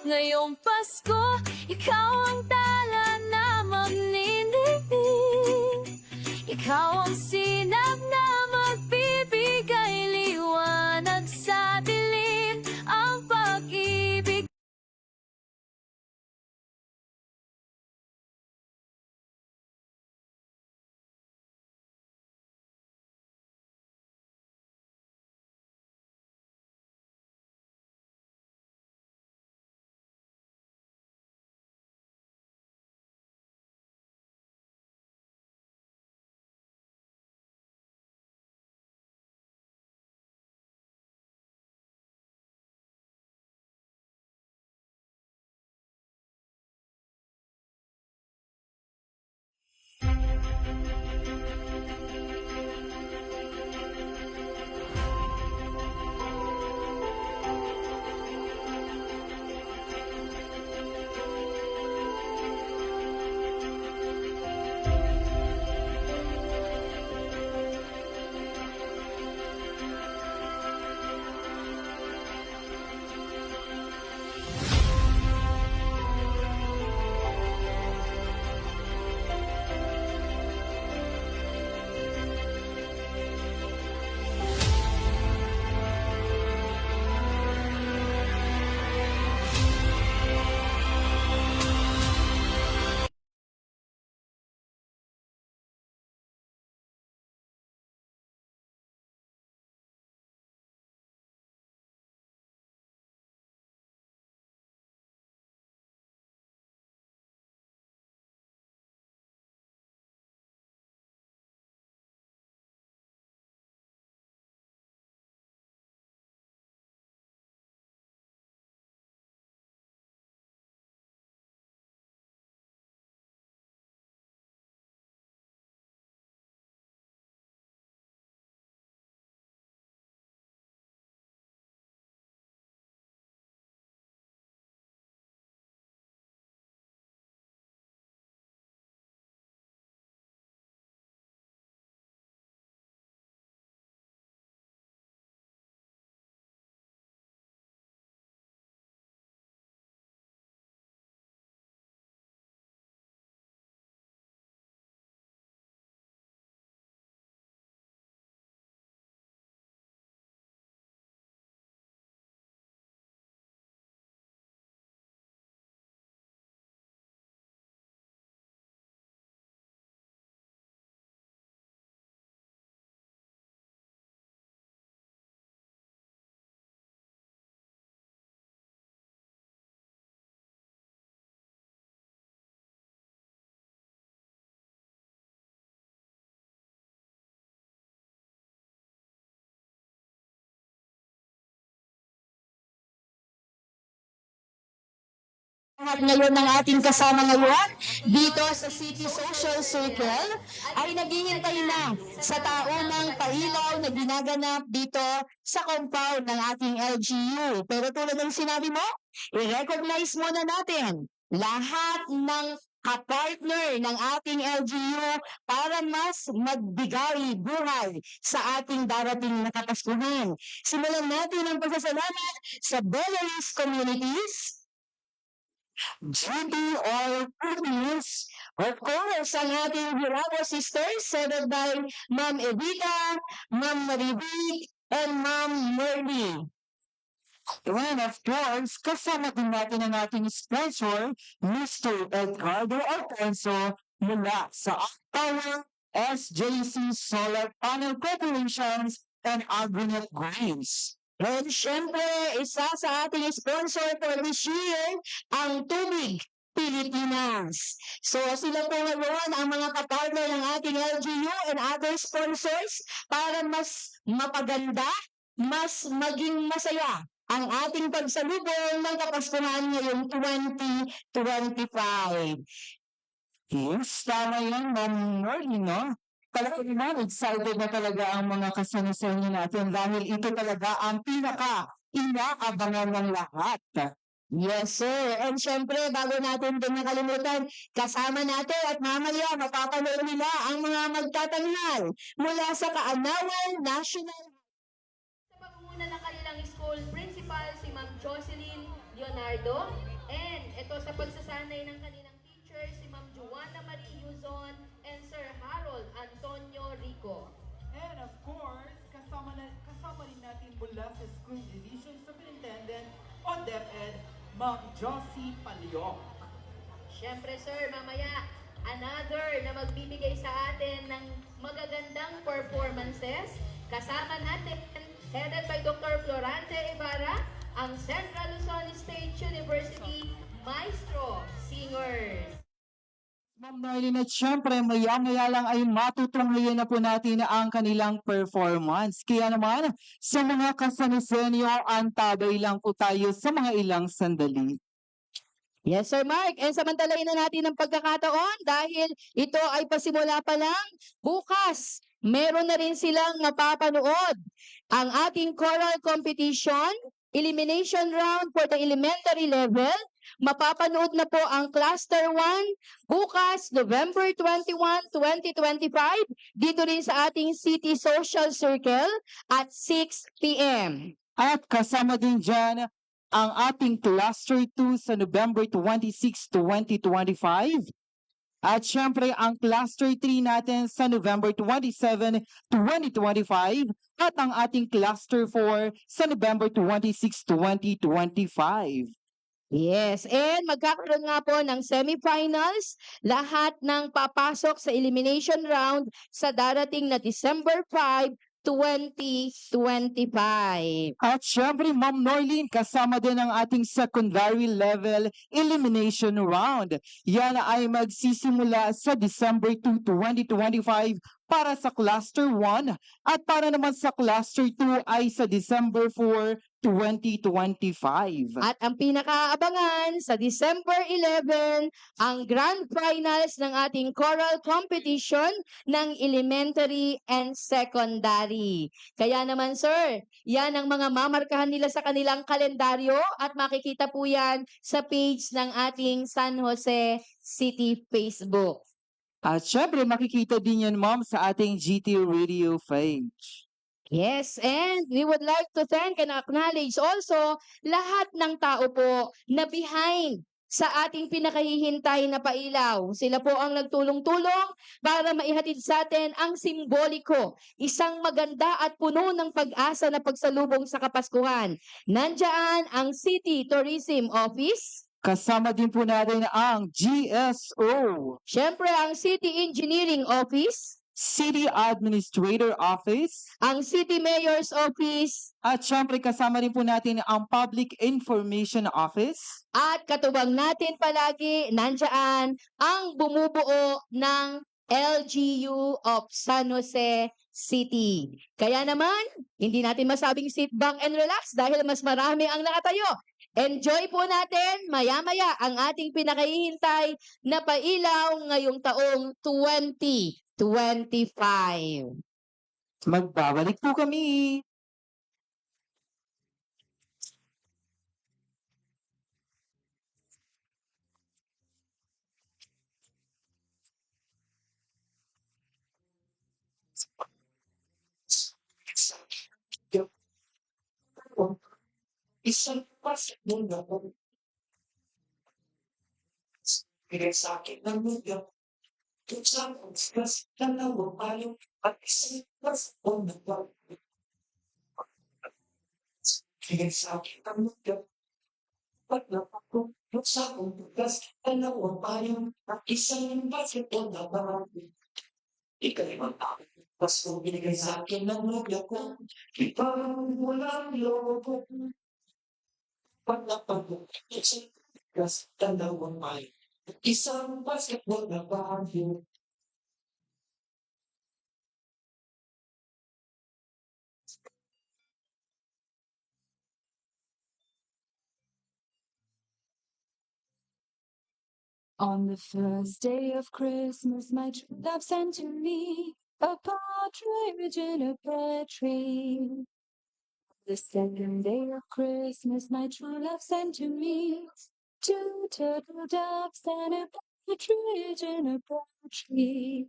Ngayong Pasko, ikaw ang tala na magniningning. Ikaw ang sinag na magbibigay liwanag sa dilim. Ang pag-ibig At ngayon ng ating kasama ngayon dito sa City Social Circle ay naghihintay na sa taunang pailaw na ginaganap dito sa compound ng ating LGU. Pero tulad ng sinabi mo, i-recognize muna natin lahat ng kapartner ng ating LGU para mas magbigay buhay sa ating darating na Kapaskuhan. Simulan natin ang pagsasalamat sa Belarus Communities, GB or Purpose. Of course, ang ating Hirago sisters, headed by Ma'am Evita, Ma'am Maribig, and Ma'am Merly. And of course, kasama din natin ang ating sponsor, Mr. Edgardo Alfonso, mula sa Power, SJC Solar Panel Corporations, and Agronet Grains. And syempre, isa sa ating sponsor for this year, ang Tubig Pilipinas. So sila po ngayon ang mga kapartner ng ating LGU and other sponsors para mas mapaganda, mas maging masaya ang ating pagsalubong ng Kapaskuhan ngayong 2025. Yes, tama yan, Ma'am Norly, no? Talaga naman, excited na talaga ang mga kasanasanyo natin dahil ito talaga ang pinaka-inaabangan ng lahat. Yes, sir. And syempre, bago natin din nakalimutan, kasama natin at mamaya mapapanood nila ang mga magtatanghal mula sa Kaanawan National. Sa pamumuno ng kanilang school principal, si Ma'am Jocelyn Leonardo, Ito sa pagsasanay ng kanilang teacher, si Ma'am Juana Marie Yuzon and Sir Harold Antonio Rico. And of course, kasama rin natin mula sa School Division Superintendent o DepEd, Ma'am Josie Paliok. Siyempre sir, mamaya another na magbibigay sa atin ng magagandang performances. Kasama natin, headed by Dr. Florante Ibarra, ang Central Luzon State University Maestro Singers. Ma'am Marlene, at syempre maya-maya lang ay matutunghayan na po natin ang kanilang performance. Kaya naman, sa mga kasanisenyo, antabay lang po tayo sa mga ilang sandali. Yes, Sir Mark. And samantalahin na natin ang pagkakataon dahil ito ay pasimula pa lang. Bukas, meron na rin silang mapapanood. Ang ating choral competition, elimination round for the elementary level. Mapapanood na po ang Cluster 1 bukas, November 21, 2025, dito rin sa ating City Social Circle at 6 p.m. At kasama din dyan ang ating Cluster 2 sa November 26, 2025. At syempre ang Cluster 3 natin sa November 27, 2025. At ang ating Cluster 4 sa November 26, 2025. Yes, and magkakaroon nga po ng semifinals, lahat ng papasok sa elimination round sa darating na December 5, 2025. At syempre, Ma'am Norlene, kasama din ang ating secondary level elimination round. Yan ay magsisimula sa December 2, 2025 para sa Cluster 1 at para naman sa Cluster 2 ay sa December 4, 2025. At ang pinakaabangan sa December 11, ang grand finals ng ating choral competition ng elementary and secondary. Kaya naman sir, yan ang mga mamarkahan nila sa kanilang kalendaryo at makikita po yan sa page ng ating San Jose City Facebook. At syempre, makikita din yan, Ma'am, sa ating GT Radio page. Yes, and we would like to thank and acknowledge also lahat ng tao po na behind sa ating pinakahihintay na pailaw. Sila po ang nagtulong-tulong para maihatid sa atin ang simboliko, isang maganda at puno ng pag-asa na pagsalubong sa Kapaskuhan. Nandiyan ang City Tourism Office, Kasama din po natin ang GSO, syempre ang City Engineering Office, City Administrator Office, ang City Mayor's Office, at syempre kasama rin po natin ang Public Information Office. at katubang natin palagi, nandiyan ang bumubuo ng LGU of San Jose City. Kaya naman, hindi natin masabing sit back and relax dahil mas marami ang nakatayo. Enjoy po natin maya-maya ang ating pinakahihintay na pailaw ngayong taong 2025. Magbabalik po kami. Isang pasok mo na ako. Bigay sa akin ng mundo. Kung saan ang stress, dalawa tayo at isang pasok mo na ako. Bigay sa akin ng mundo. Pag napako, kung saan ang bukas, dalawa tayo at isang pasok mo na ako. Ikalimang tao. Pas mo binigay sa akin ng mundo ko. Parang walang loko. Pag napagod, isang gas, dalawang may. Isang basketball na bagyo. On the first day of Christmas, my true love sent to me a partridge in a pear tree. The second day of Christmas, my true love sent to me two turtle doves and a partridge in a pear tree.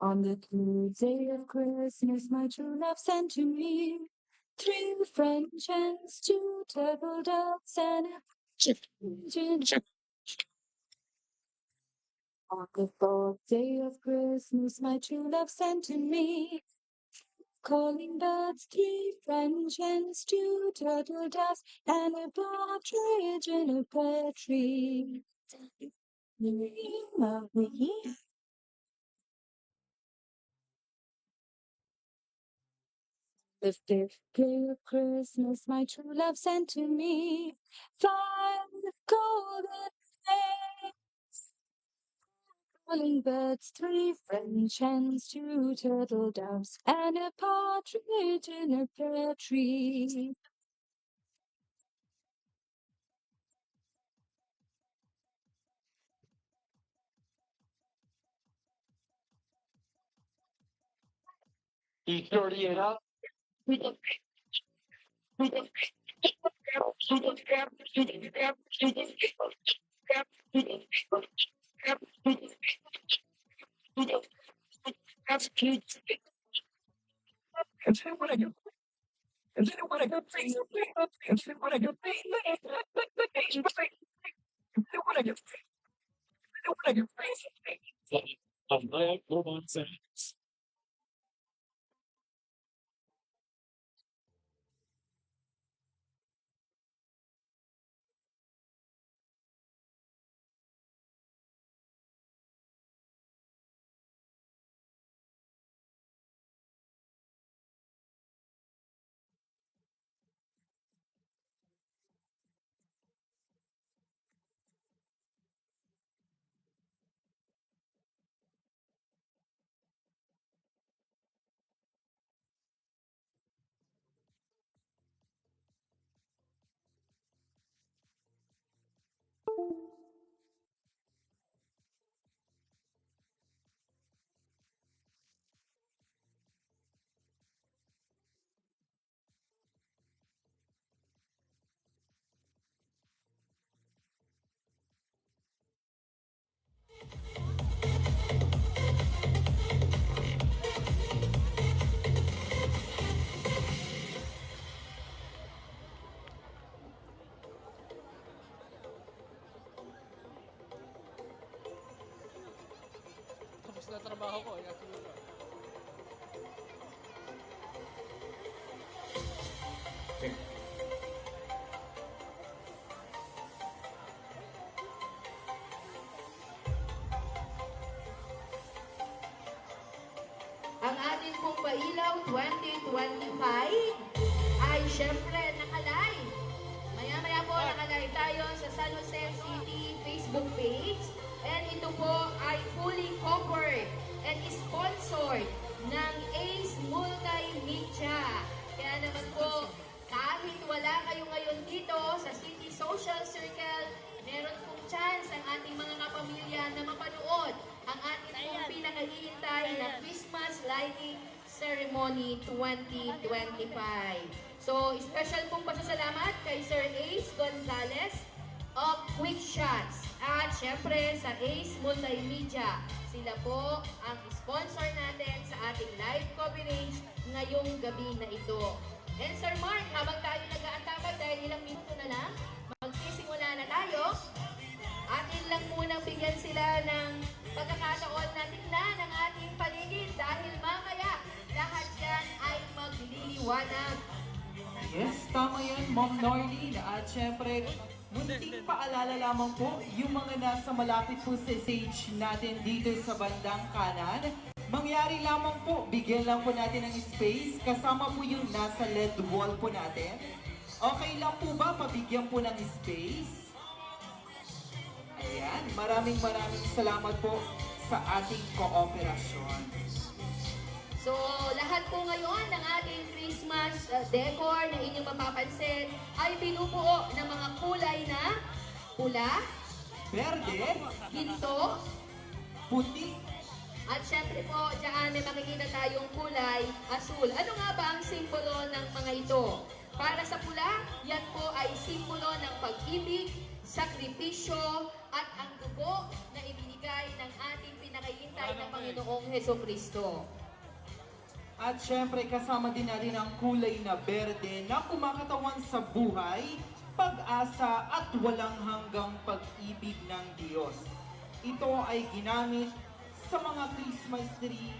On the third day of Christmas, my true love sent to me three French hens, two turtle doves, and a partridge in a On the fourth day of Christmas, my true love sent to me calling birds, 3 French hens, 2 turtle doves, and a partridge in a pear tree. Love me. The 5th day of Christmas, my true love sent to me 5 golden eggs, calling birds, 3 French hens, 2 turtle doves, and a partridge in a pear tree. Ang ating pong Pailaw 2025 ay syempre naka-live. Maya-maya po naka-live tayo sa San Jose City Facebook page. And ito po ay fully covered and sponsored ng Ace Multimedia. Kaya naman po, kahit wala kayo ngayon dito sa City Social Circle, meron pong chance ang ating mga kapamilya na mapanood ang ating pong pinakahihintay na Christmas Lighting Ceremony 2025. So, special pong pasasalamat kay Sir Ace Gonzalez of Quick Shots. At syempre sa Ace Multimedia. Sila po ang sponsor natin sa ating live coverage ngayong gabi na ito. And Sir Mark, habang tayo nag-aantabay dahil ilang minuto na lang, magsisimula na tayo. Atin lang munang bigyan sila ng pagkakataon na tingnan ang ating paligid dahil mamaya lahat yan ay magliliwanag. Yes, tama yan, Ma'am Norlene. At syempre, munting paalala lamang po, yung mga nasa malapit po sa stage natin dito sa bandang kanan, mangyari lamang po, bigyan lang po natin ng space, kasama po yung nasa LED wall po natin. Okay lang po ba, pabigyan po ng space? Ayan, maraming salamat po sa ating kooperasyon. So, lahat po ngayon ng ating Christmas decor na inyong mapapansin ay binubuo ng mga kulay na pula, Verde, ginto, puti, at syempre po, dyan may makikita tayong kulay asul. Ano nga ba ang simbolo ng mga ito? Para sa pula, yan po ay simbolo ng pag-ibig, sakripisyo, at ang dugo na ibinigay ng ating pinakahihintay na Panginoong Hesukristo. at syempre kasama din natin ang kulay na berde na kumakatawan sa buhay, pag-asa at walang hanggang pag-ibig ng Diyos. ito ay ginamit sa mga Christmas tree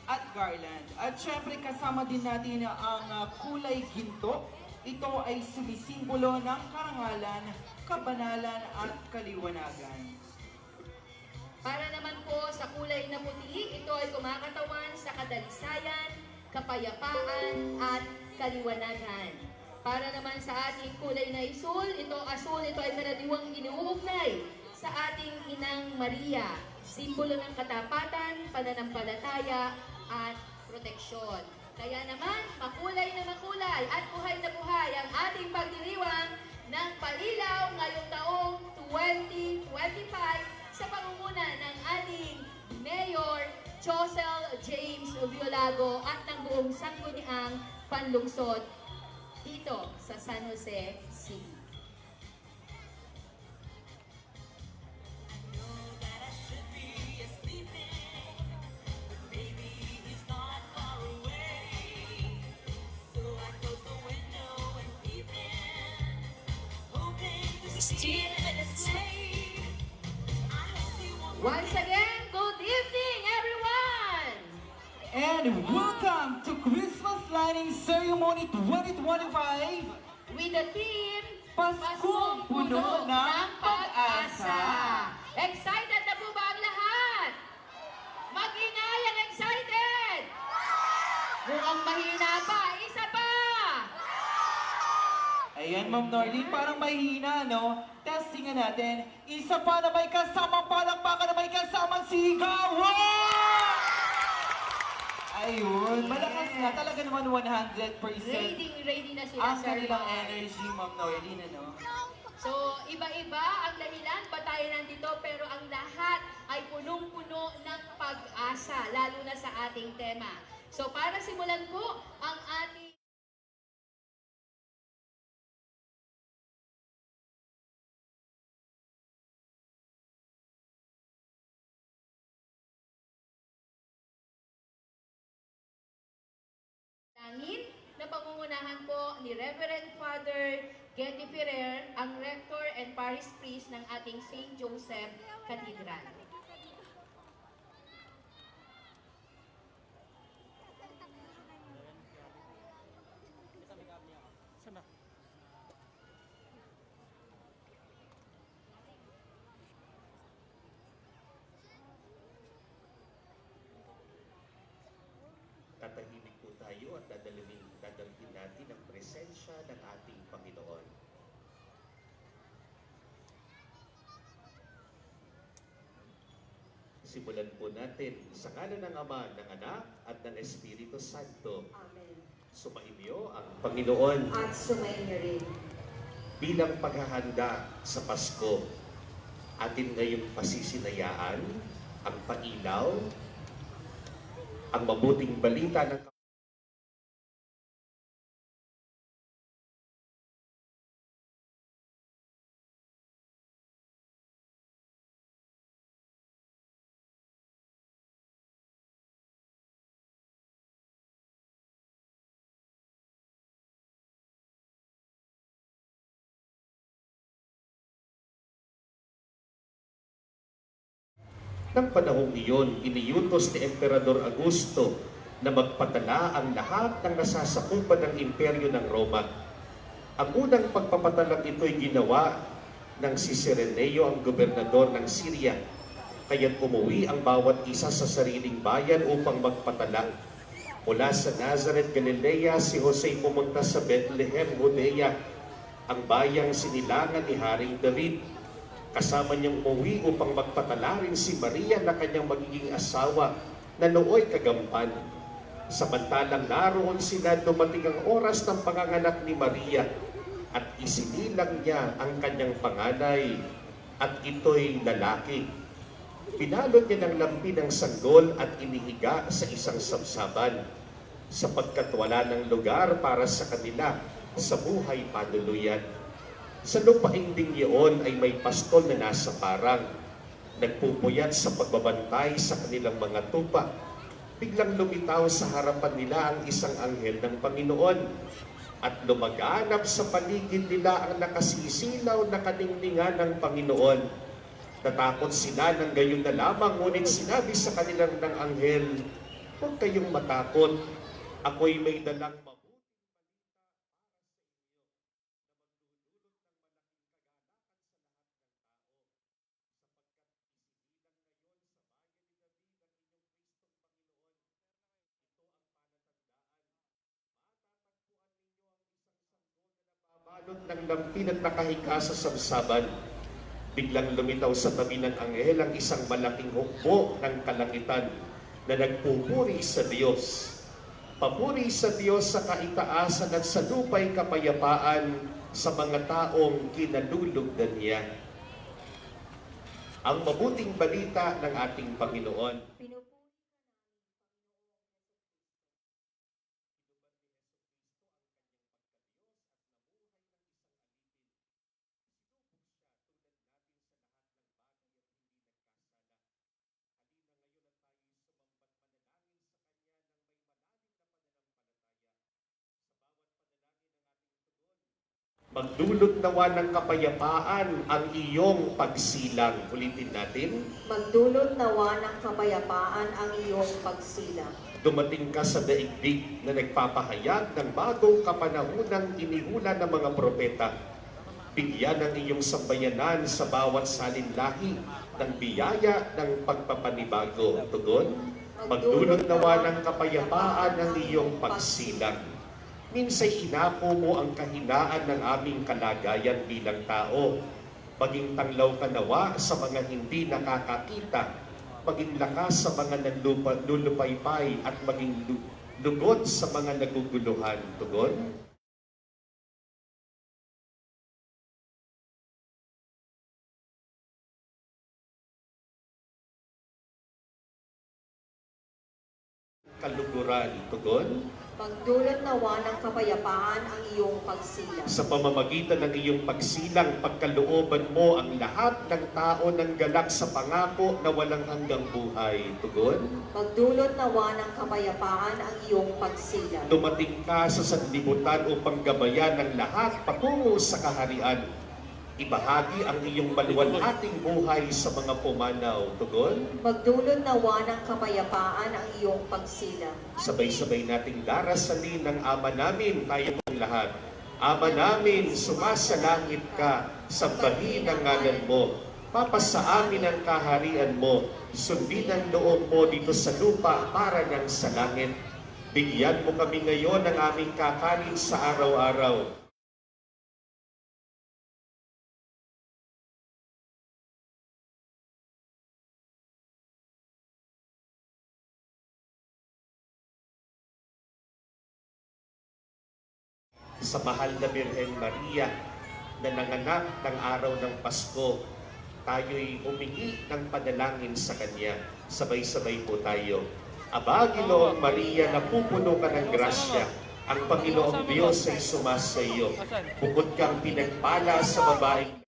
at garland. At syempre kasama din natin ang kulay ginto. Ito ay sumisimbolo ng karangalan, kabanalan at kaliwanagan. Para naman po sa kulay na puti, ito ay kumakatawan sa kadalisayan, kapayapaan at kaliwanagan. Para naman sa ating kulay na asul, ito ay karaniwang inuugnay sa ating Inang Maria, simbolo ng katapatan, pananampalataya at proteksyon. Kaya naman, makulay na makulay at buhay na buhay ang ating pagdiriwang ng pailaw ngayong taong 2025 sa pangunguna ng ating Mayor Josel James Violago at ng buong sangguniang panlungsod dito sa San Jose City. Once again, good evening everyone! And welcome to Christmas Lighting Ceremony 2025. With the theme, Paskong Puno ng Pag-asa. Excited na po ba ang lahat? Mag-ingay ang excited! Mukhang mahina pa, isa pa! Ayan, Ma'am Norlene, parang mahina, no? Testingan natin. Isa pa na may kasamang palakpakan na may kasamang sigaw! Ayun, malakas na. Talaga naman 100% Ready na sila, ang Sir kanilang Mark. energy, Ma'am Norlene, ano? So, iba-iba ang dahilan ba tayo nandito, pero ang lahat ay punong-puno ng pag-asa, lalo na sa ating tema. So, para simulan po ang ating langit na pangungunahan po ni Reverend Father Getty Ferrer, ang Rector and Parish Priest ng ating St. Joseph Cathedral. Tatahimik po tayo at dadalhin natin ang presensya ng ating Panginoon. Simulan po natin sa ngalan ng Ama, ng Anak, at ng Espiritu Santo. Amen. Sumainyo ang Panginoon At sumainyo rin. bilang paghahanda sa Pasko. Atin ngayong pasisinayaan ang pailaw, ang mabuting balita ng ng panahong iyon, iniutos ni Emperador Augusto na magpadala ang lahat ng nasasakupan ng imperyo ng Roma. Ang unang pagpapatalang ito'y ginawa ng si Cireneo, ang gobernador ng Syria. Kaya't umuwi ang bawat isa sa sariling bayan upang magpatala. Mula sa Nazareth, Galilea, si Jose pumunta sa Bethlehem, Judea, ang bayang sinilangan ni Haring David. Kasama niyang umuwi upang magpatala rin si Maria na kanyang magiging asawa na nooy kagampan. Samantalang naroon sila, dumating ang oras ng panganganak ni Maria at isinilang niya ang kanyang panganay at ito'y lalaki. Pinalot niya ng lampi ng sanggol at inihiga sa isang sabsaban sapagkat wala ng lugar para sa kanila sa buhay panuluyan. Sa lupaing ding iyon ay may pastol na nasa parang, nagpupuyat sa pagbabantay sa kanilang mga tupa. Biglang lumitaw sa harapan nila ang isang anghel ng Panginoon at lumaganap sa paligid nila ang nakasisilaw na kaningningan ng Panginoon. Natakot sila ng gayon na lamang, ngunit sinabi sa kanilang ng anghel, huwag kayong matakot, ako'y may dalang mabuti. Balot ng lampin at nakahiga sa sabsaban. Biglang lumitaw sa tabi ng anghel ang isang malaking hukbo ng kalangitan na nagpupuri sa Diyos. Papuri sa Diyos sa kaitaasan at sa lupa'y kapayapaan sa mga taong kinalulugdan niya. Ang mabuting balita ng ating Panginoon. Magdulot nawa ng kapayapaan ang iyong pagsilang. Ulitin natin. Magdulot nawa ng kapayapaan ang iyong pagsilang. Dumating ka sa daigdig na nagpapahayag ng bagong kapanahunang inihula ng mga propeta. Bigyan ang iyong sambayanan sa bawat salinlahi ng biyaya ng pagpapanibago. Tugon, magdulot nawa ng kapayapaan ang iyong pagsilang. Minsay inako mo ang kahinaan ng aming kalagayan bilang tao. Maging tanglaw ka nawa sa mga hindi nakakakita. Maging lakas sa mga nalulupaypay at maging lugod sa mga naguguluhan. Tugon? Kaluguran. Tugon? Magdulot nawa ng kapayapaan ang iyong pagsilang. Sa pamamagitan ng iyong pagsilang, pagkalooban mo ang lahat ng tao ng galak sa pangako na walang hanggang buhay. Tugon? Magdulot nawa ng kapayapaan ang iyong pagsilang. Dumating ka sa sanlibutan upang gabayan ng lahat patungo sa kaharian. Ibahagi ang iyong maluwalhating buhay sa mga pumanaw. Tugon? Magdulot nawa ng kapayapaan ang iyong pagsilang. Sabay-sabay nating darasalin ng Ama namin, tayo pong lahat. Ama namin, sumasalangit ka, sambahin ang ngalan mo. Papasa amin ang kaharian mo. Sundin ang loob mo dito sa lupa para ng sa langit. Bigyan mo kami ngayon ng aming kakanin sa araw-araw. Sa mahal na Birhen Maria na nanganak ng araw ng Pasko, tayo'y humingi ng panalangin sa Kanya. Sabay-sabay po tayo. Aba, Ginoong Maria, napupuno ka ng grasya. Ang Panginoong Diyos ay sumasa iyo. Bukod kang pinagpala sa babaeng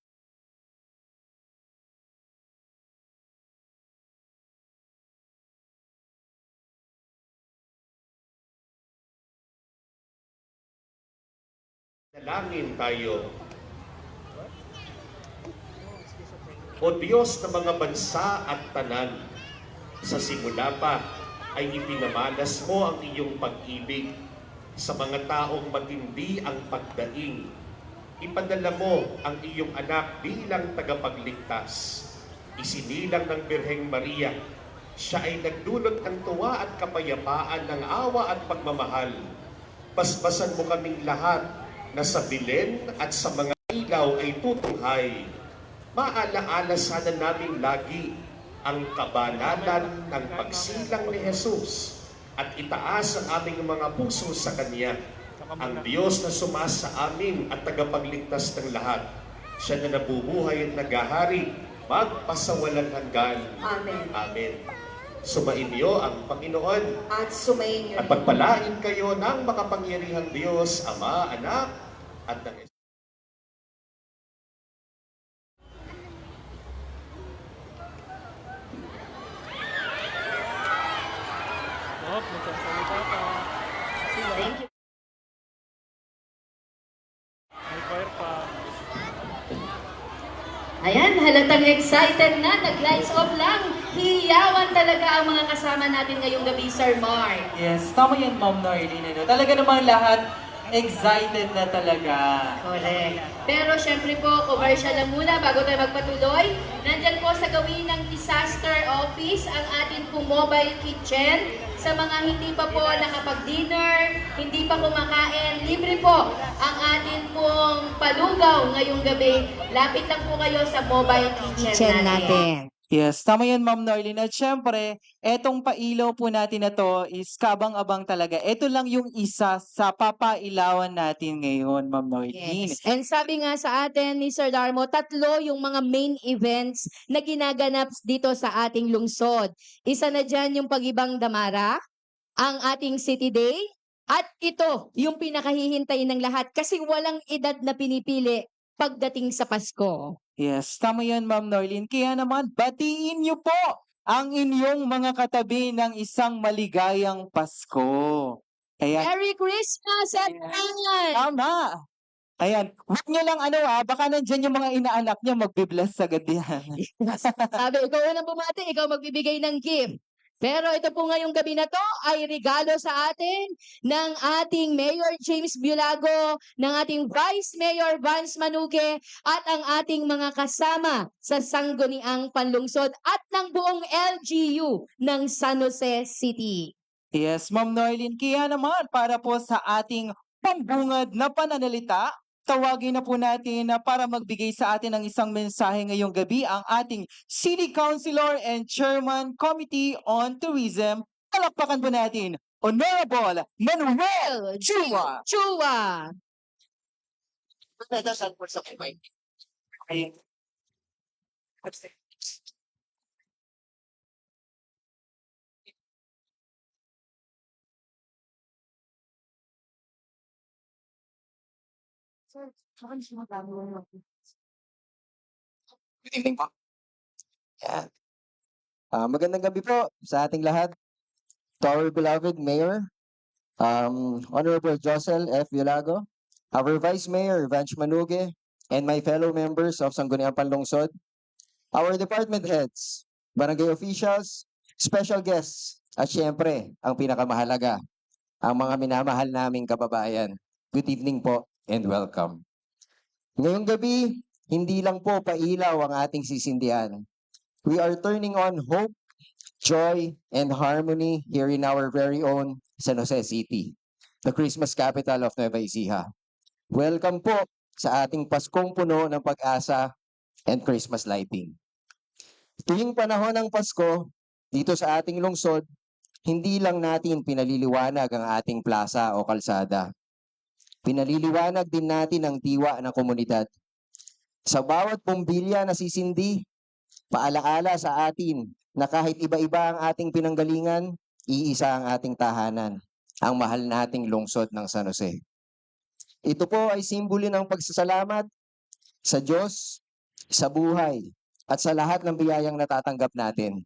Dalangin tayo. O Diyos ng mga bansa at tanan, sa simula pa ay ipinamalas mo ang iyong pag-ibig sa mga taong matindi ang pagdaing. Ipadala mo ang iyong anak bilang tagapagligtas. Isinilang ng Birheng Maria, siya ay nagdulot ng tuwa at kapayapaan ng awa at pagmamahal. Basbasan mo kaming lahat na sa bilin at sa mga ilaw ay tutunghay. Maalaala sana namin lagi ang kabanalan ng pagsilang ni Jesus at itaas ang aming mga puso sa Kanya. Ang Diyos na sumasa amin at tagapagligtas ng lahat. Siya na nabubuhay at naghahari, magpasawalang hanggan. Amen. Amen. Sumainyo ang Panginoon At sumayin niyo at pagpalain kayo ng makapangyarihang Diyos, Ama, Anak, at ng Espiritu. Thank you. Ayan, halatang excited na, nag-lights off lang. Hiyawan talaga ang mga kasama natin ngayong gabi, Sir Mark. Yes, tama yan, Ma'am Norlene. Ano? Talaga namang lahat excited na talaga. Correct. Pero syempre po, commercial lang muna bago tayo magpatuloy. Nandyan po sa gawin ng disaster office ang atin pong mobile kitchen. Sa mga hindi pa po nakapag-dinner, hindi pa kumakain, libre po ang atin pong palugaw ngayong gabi. Lapit lang po kayo sa mobile kitchen natin. Yes, tama yan, Ma'am Norlene. At syempre, etong pailaw po natin na to is kabang-abang talaga. Ito lang yung isa sa papailawan natin ngayon, Ma'am Norlene. Yes. And sabi nga sa atin ni Sir Darmo, 3 yung mga main events na ginaganap dito sa ating lungsod. Isa na dyan yung Pag-ibang Damara, ang ating City Day, at ito yung pinakahihintay ng lahat kasi walang edad na pinipili pagdating sa Pasko. Yes, tama yan, Ma'am Norlene. Kaya naman, batiin niyo po ang inyong mga katabi ng isang maligayang Pasko. Ayan, Merry Christmas, everyone! tama. Ayan, huwag niyo lang baka nandyan yung mga inaanak niya, magbibless agad yan. Sabi, ikaw unang bumati, ikaw magbibigay ng gift. Pero ito po ngayong gabi na to ay regalo sa atin ng ating Mayor James Biolago, ng ating Vice Mayor Vance Manuque, at ang ating mga kasama sa Sangguniang Panlungsod at ng buong LGU ng San Jose City. Yes, Ma'am Norlene. Kaya naman, para po sa ating pambungad na pananalita, tawagin na po natin na para magbigay sa atin ng isang mensahe ngayong gabi ang ating City Councilor and Chairman Committee on Tourism. Palakpakan po natin, Honorable Manuel Chua. Chua! Good evening po. Yan. Magandang gabi po sa ating lahat. To our beloved Mayor, Honorable Josel F. Biolago, our Vice Mayor, Vance Manuque, and my fellow members of Sangguniang Panlungsod, our department heads, barangay officials, special guests, at syempre, ang pinakamahalaga, ang mga minamahal naming kababayan. Good evening po and welcome. Ngayong gabi, hindi lang po pailaw ang ating sisindihan. We are turning on hope, joy, and harmony here in our very own San Jose City, the Christmas capital of Nueva Ecija. Welcome po sa ating Paskong puno ng pag-asa and Christmas lighting. Tuwing panahon ng Pasko, dito sa ating lungsod, hindi lang natin pinaliliwanag ang ating plaza o kalsada. Pinaliliwanag din natin ang diwa ng komunidad. Sa bawat bumbilya na sisindi, paalaala sa atin na kahit iba-iba ang ating pinanggalingan, iisa ang ating tahanan, ang mahal nating lungsod ng San Jose. Ito po ay simbolo ng pagsasalamat sa Diyos, sa buhay, at sa lahat ng biyayang natatanggap natin.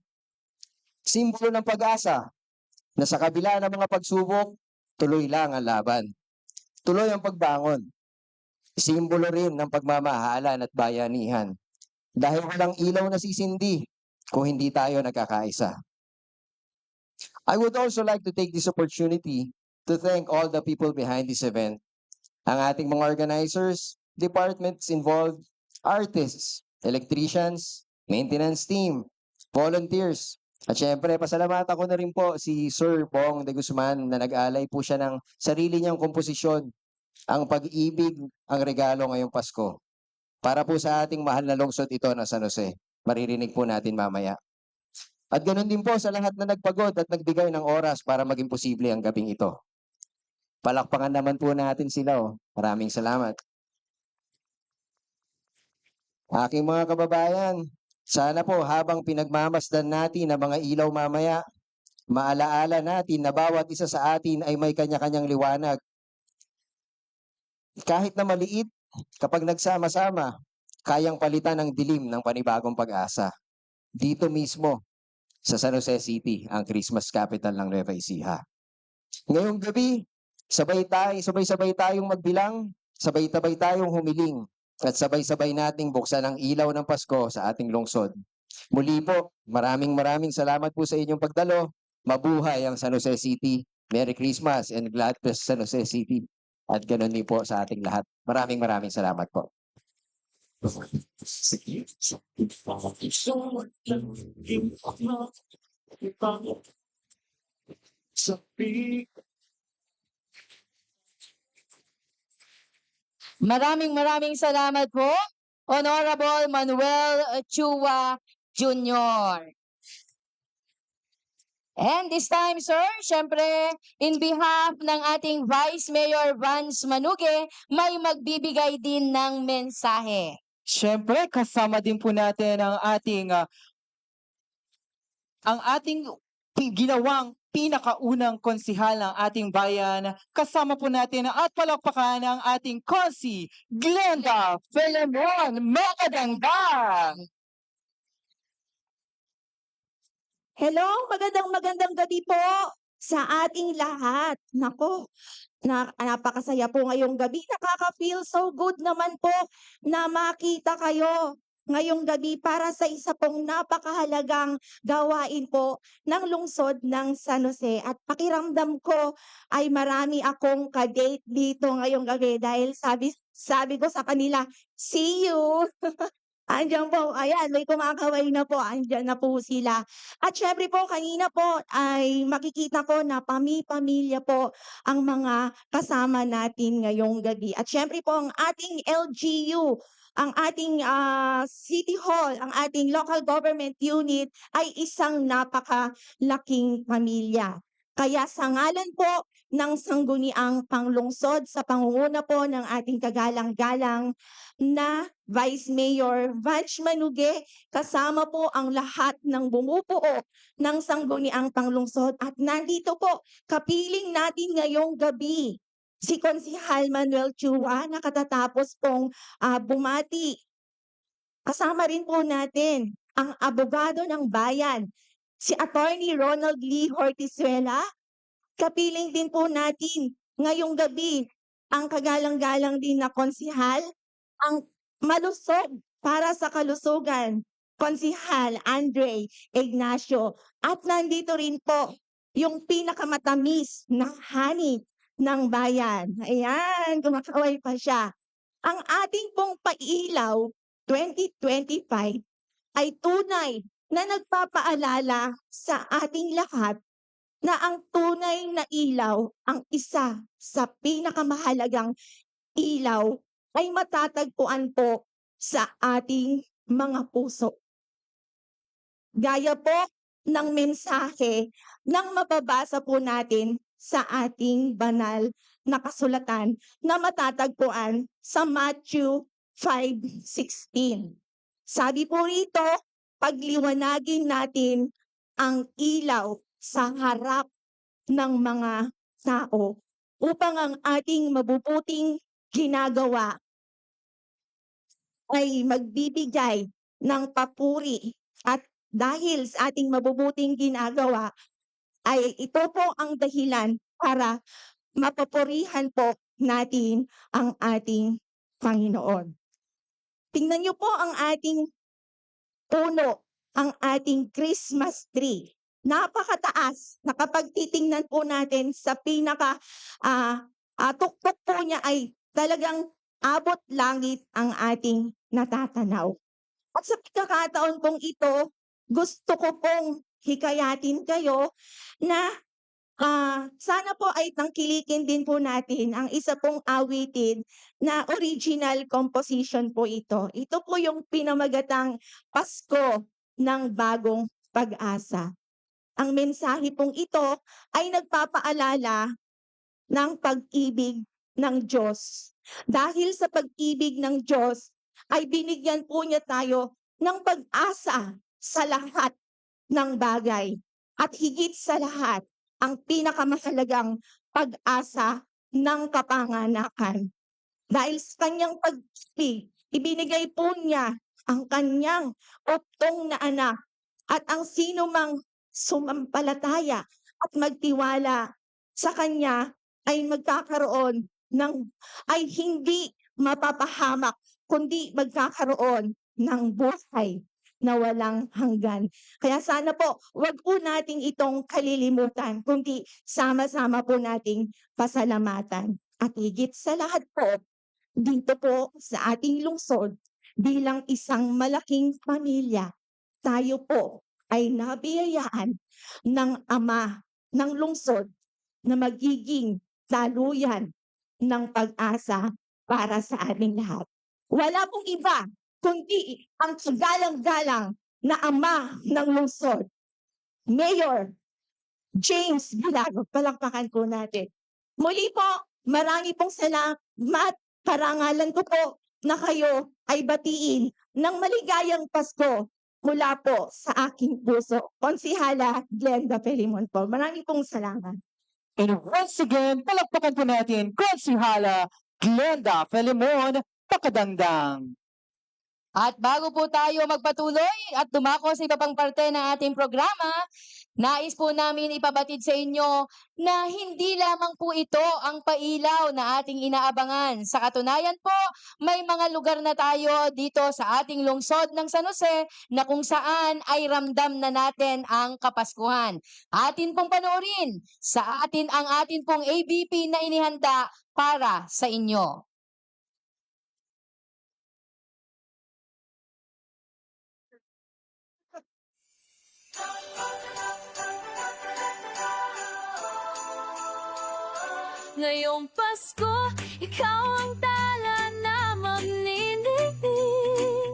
Simbolo ng pag-asa na sa kabila ng mga pagsubok, tuloy lang ang laban. Tuloy ang pagbangon. Simbolo rin ng pagmamahalan at bayanihan. Dahil walang ilaw na sisindi kung hindi tayo nagkakaisa. I would also like to take this opportunity to thank all the people behind this event. Ang ating mga organizers, departments involved, artists, electricians, maintenance team, volunteers. At syempre, pasalamatan ko na rin po si Sir Bong de Guzman na nag-alay po siya ng sarili niyang komposisyon, ang pag-ibig, ang regalo ngayong Pasko. Para po sa ating mahal na lungsod ito ng San Jose. Maririnig po natin mamaya. At ganoon din po sa lahat na nagpagod at nagbigay ng oras para maging posible ang gabing ito. Palakpakan naman po natin sila. Maraming salamat. Aking mga kababayan, sana po habang pinagmamasdan natin ang mga ilaw mamaya, maalaala natin na bawat isa sa atin ay may kanya-kanyang liwanag. Kahit na maliit, kapag nagsama-sama, kayang palitan ng dilim ng panibagong pag-asa. Dito mismo, sa San Jose City, ang Christmas capital ng Nueva Ecija. Ngayong gabi, sabay-sabay tayong magbilang, sabay-sabay tayong humiling at sabay-sabay nating buksan ang ilaw ng Pasko sa ating lungsod. Muli po, maraming salamat po sa inyong pagdalo. Mabuhay ang San Jose City. Merry Christmas and glad San Jose City. At ganun din po sa ating lahat. Maraming salamat po. Maraming salamat po, Honorable Manuel Chua Jr. And this time, sir, syempre, in behalf ng ating Vice Mayor Vance Manuge, may magbibigay din ng mensahe. Siyempre, kasama din po natin ang ating ginawang pinakaunang konsihal ng ating bayan. Kasama po natin at palakpakan ang ating konsi, Glenda Filemon Makadangdang. Hello, magandang gabi po sa ating lahat. Nako, napakasaya po ngayong gabi. Nakaka-feel so good naman po na makita kayo ngayong gabi para sa isa pong napakahalagang gawain po ng lungsod ng San Jose. At pakiramdam ko ay marami akong ka-date dito ngayong gabi dahil sabi ko sa kanila, see you! Andiyan po, ayan, may kumakaway na po, andiyan na po sila. At syempre po, kanina po ay makikita ko na pamilya po ang mga kasama natin ngayong gabi. At syempre po, ang ating LGU, ang ating City Hall, ang ating local government unit ay isang napakalaking pamilya. Kaya sa ngalan po ng sangguniang panglungsod sa pangunguna po ng ating kagalang-galang na Vice Mayor Vance Manuge, kasama po ang lahat ng bumubuo ng sangguniang panglungsod. At nandito po, kapiling natin ngayong gabi, si Konsihal Manuel Chua, nakatatapos pong bumati. Kasama rin po natin ang abogado ng bayan, si Attorney Ronald Lee Hortizuela. Kapiling din po natin ngayong gabi ang kagalang-galang din na konsihal, ang malusog para sa kalusugan, Konsihal Andre Ignacio. At nandito rin po yung pinakamatamis na hani ng bayan. Ayan, kumakaway pa siya. Ang ating pong pailaw 2025 ay tunay na nagpapaalala sa ating lahat na ang tunay na ilaw, ang isa sa pinakamahalagang ilaw, ay matatagpuan po sa ating mga puso. Gaya po ng mensahe ng mababasa po natin sa ating banal na kasulatan na matatagpuan sa Matthew 5:16. Sabi po rito, pagliwanagin natin ang ilaw sa harap ng mga tao upang ang ating mabubuting ginagawa ay magbibigay ng papuri. At dahil sa ating mabubuting ginagawa, ay ito po ang dahilan para mapapurihan po natin ang ating Panginoon. Tingnan niyo po ang ating puno, ang ating Christmas tree. Napakataas na kapag titingnan po natin sa tuktok po niya ay talagang abot langit ang ating natatanaw. At sa pagkakataon pong ito, gusto ko pong hikayatin kayo na sana po ay tangkilikin din po natin ang isa pong awitin na original composition po ito. Ito po yung pinamagatang Pasko ng Bagong Pag-asa. Ang mensahe pong ito ay nagpapaalala ng pag-ibig ng Diyos. Dahil sa pag-ibig ng Diyos, ay binigyan po niya tayo ng pag-asa sa lahat ng bagay. At higit sa lahat, ang pinakamahalagang pag-asa ng kapanganakan. Dahil sa kanyang pag-ibig, ibinigay po niya ang kanyang optong na anak. At ang sino mang sumampalataya at magtiwala sa kanya ay magkakaroon ay hindi mapapahamak kundi magkakaroon ng buhay na walang hanggan. Kaya sana po, wag po nating itong kalilimutan, kundi sama-sama po nating pasalamatan. At higit sa lahat po, dito po sa ating lungsod, bilang isang malaking pamilya, tayo po ay nabiyayaan ng Ama ng lungsod na magiging daluyan ng pag-asa para sa ating lahat. Wala pong iba kundi ang kagalang-galang na Ama ng lungsod, Mayor James Bilago. Palakpakan po natin. Muli po, marami pong salamat. Parangalan ko po na kayo ay batiin ng maligayang Pasko mula po sa aking puso. Konsihala Glenda Pelimon po. Marami pong salamat. And once again, palakpakan po natin, Konsihala Glenda Felimon Pakadangdang. At bago po tayo magpatuloy at dumako sa iba pang parte ng ating programa, nais po namin ipabatid sa inyo na hindi lamang po ito ang pailaw na ating inaabangan. Sa katunayan po, may mga lugar na tayo dito sa ating lungsod ng San Jose na kung saan ay ramdam na natin ang Kapaskuhan. Atin pong panoorin sa atin ang atin pong ABP na inihanda para sa inyo. Ngayong Pasko, ikaw ang tala na magniningning.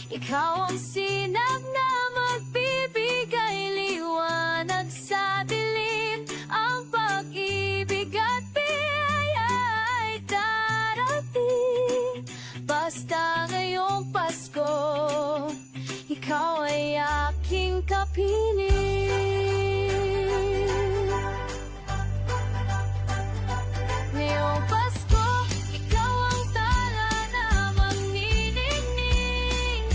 Ikaw ang sinag na magbibigay liwanag sa dilim. Ang pag-ibig at biyaya ay darating. Basta ngayong Pasko, ikaw ay aking kapiling. Ngayong Pasko, ikaw ang tala na magniningning.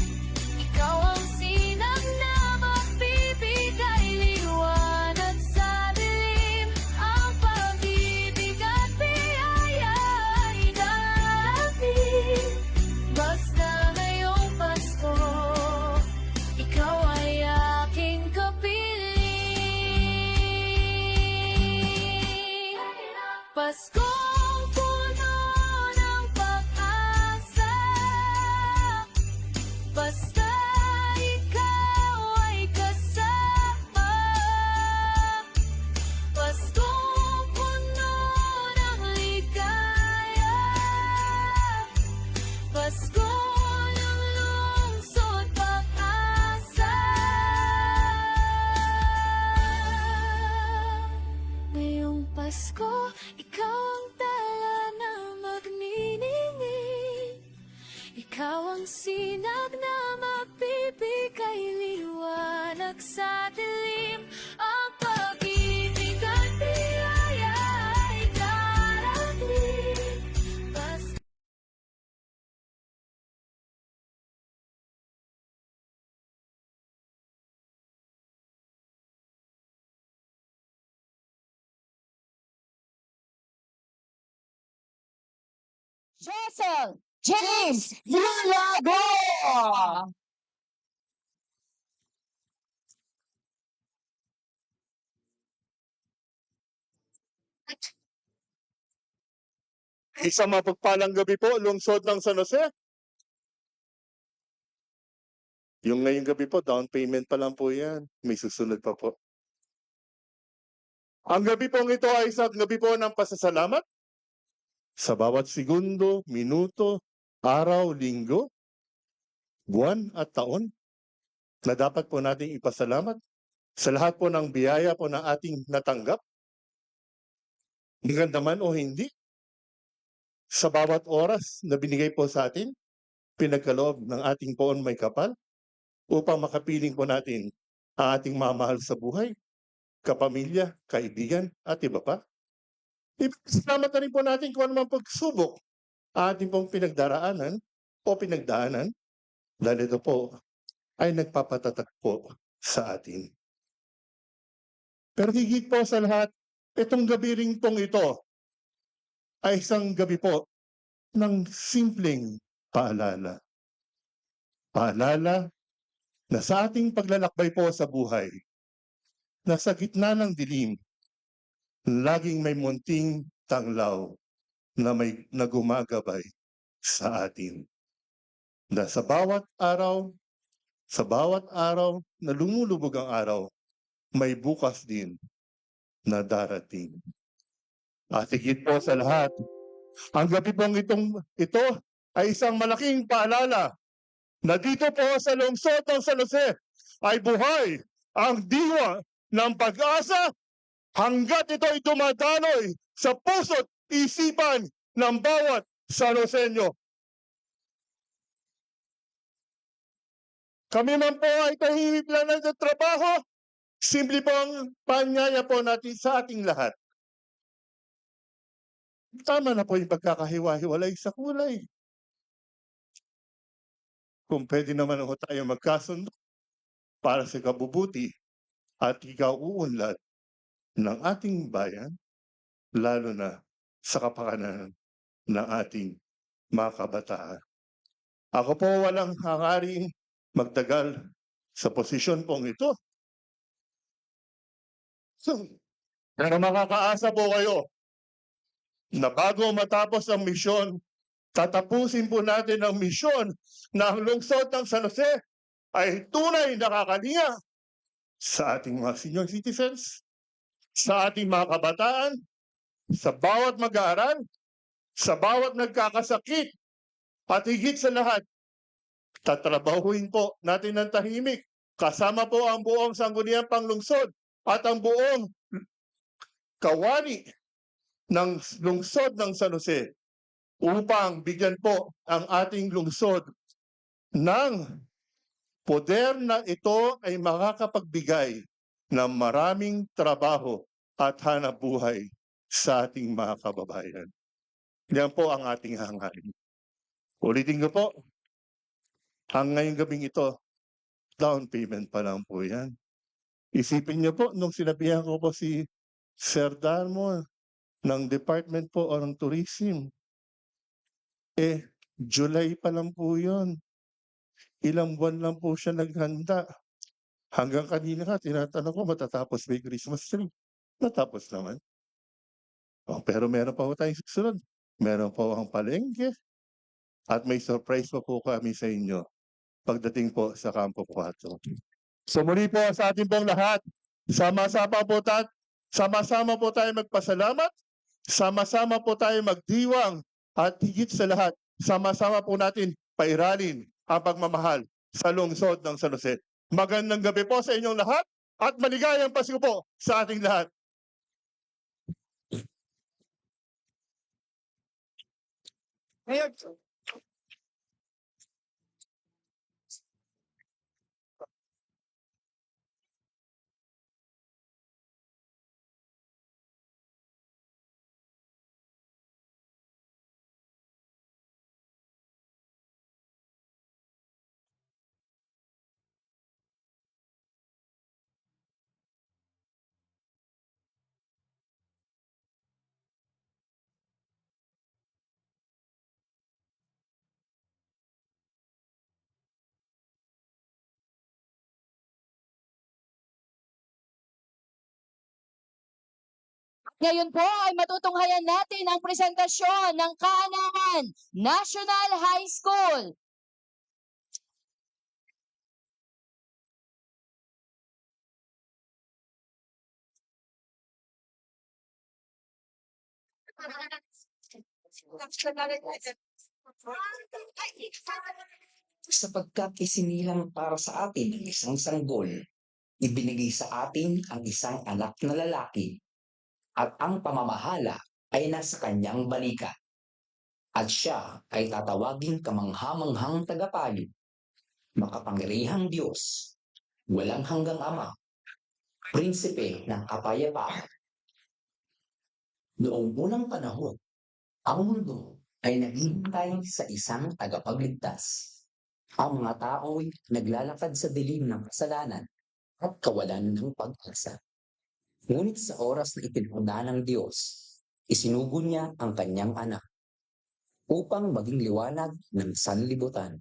Ikaw ang sinag na magbibigay liwanag sa dilim. Ang pag-ibig at biyaya ay darating. Basta ngayong Pasko, ikaw ay aking kapiling. Paskong puno ng pag-asa, basta ikaw ay kasama. Paskong puno ng ligaya, Pasko ng lungsod pag-asa. Ngayong Pasko, ikaw ang tala na magniningning. Ikaw ang sinag na magbibigay liwanag sa dilim. Ang pag-ibig at biyaya ay darating. Pasko. Jessel James Bilago! Isang mapagpalang gabi po, lungsod ng San Jose. Yung ngayong gabi po, down payment pa lang po yan. May susunod pa po. Ang gabi pong ito ay isang gabi po ng pasasalamat sa bawat segundo, minuto, araw, linggo, buwan at taon na dapat po nating ipasalamat sa lahat po ng biyaya po na ating natanggap. Maganda man o hindi, sa bawat oras na binigay po sa atin, pinagkaloob ng ating poon may kapal upang makapiling po natin ang ating mamahal sa buhay, kapamilya, kaibigan, at iba pa. Salamat na rin po natin kung ano man pagsubok ang ating pong pinagdaraanan o pinagdaanan dahil ito po ay nagpapatatak po sa atin. Pero higit po sa lahat, itong gabi rin pong ito ay isang gabi po ng simpleng paalala. Paalala na sa ating paglalakbay po sa buhay, na sa gitna ng dilim, laging may munting tanglaw na may nagumagabay sa atin. Na sa bawat araw na lumulubog ang araw, may bukas din na darating. At higit po sa lahat, ang gabi pong ito ay isang malaking paalala na dito po sa lungsod ng San Jose ay buhay ang diwa ng pag-asa hanggat ito ay dumadaloy sa puso't isipan ng bawat San Joseño. Kami man po ay tahimik lang ng trabaho, simple po ang panyaya po natin sa ating lahat. Tama na po yung pagkakahiwa-hiwalay sa kulay. Kung pwede naman ho tayo magkasundo para sa kabubuti at ikauunlad ng ating bayan, lalo na sa kapakanan ng ating mga kabataan. Ako po walang hangaring magtagal sa posisyon pong ito. Pero makakaasa po kayo na bago matapos ang misyon, tatapusin po natin ang misyon na ang lungsod ng San Jose ay tunay nakakalinga sa ating mga senior citizens, sa ating mga kabataan, sa bawat mag-aaral, sa bawat nagkakasakit, at higit sa lahat, tatrabahuin po natin ng tahimik, kasama po ang buong sangguniang panglungsod at ang buong kawani ng lungsod ng San Jose upang bigyan po ang ating lungsod ng poder na ito ay makakapagbigay ng maraming trabaho at hanap buhay sa ating mga kababayan. Yan po ang ating hangarin. Ulitin ko po, ang ngayong gabing ito, down payment pa lang po yan. Isipin niyo po, nung sinabihan ko po si Sir Darmo ng Department po o ng Tourism, July pa lang po yun. Ilang buwan lang po siya naghanda. Hanggang kanina ka, tinatanong ko, matatapos ba yung Christmas tree? Natapos naman. Pero meron pa po tayong susunod. Meron po ang palengke. At may surprise pa po kami sa inyo pagdating po sa Campo 4. So muli po sa ating pong lahat, sama-sama po tayo magpasalamat, sama-sama po tayo magdiwang, at higit sa lahat, sama-sama po natin pairalin ang pagmamahal sa lungsod ng San Jose. Magandang gabi po sa inyong lahat at maligayang Pasko po sa ating lahat. Mayor. Ngayon po ay matutunghayan natin ang presentasyon ng Kaanangan National High School. Sapagkat isinilang para sa atin ang isang sanggol, ibinigay sa atin ang isang anak na lalaki, at ang pamamahala ay nasa kanyang balikat. At siya ay tatawaging kamanghamanghang tagapayo, makapangyarihang Diyos, walang hanggang Ama, Prinsipe ng Kapayapaan. Noong unang panahon, ang mundo ay naghihintay sa isang tagapagligtas. Ang mga tao'y naglalakad sa dilim ng kasalanan at kawalan ng pag-asa. Ngunit sa oras na itinakda ng Diyos, isinugo niya ang kanyang anak. upang maging liwanag ng sanlibutan.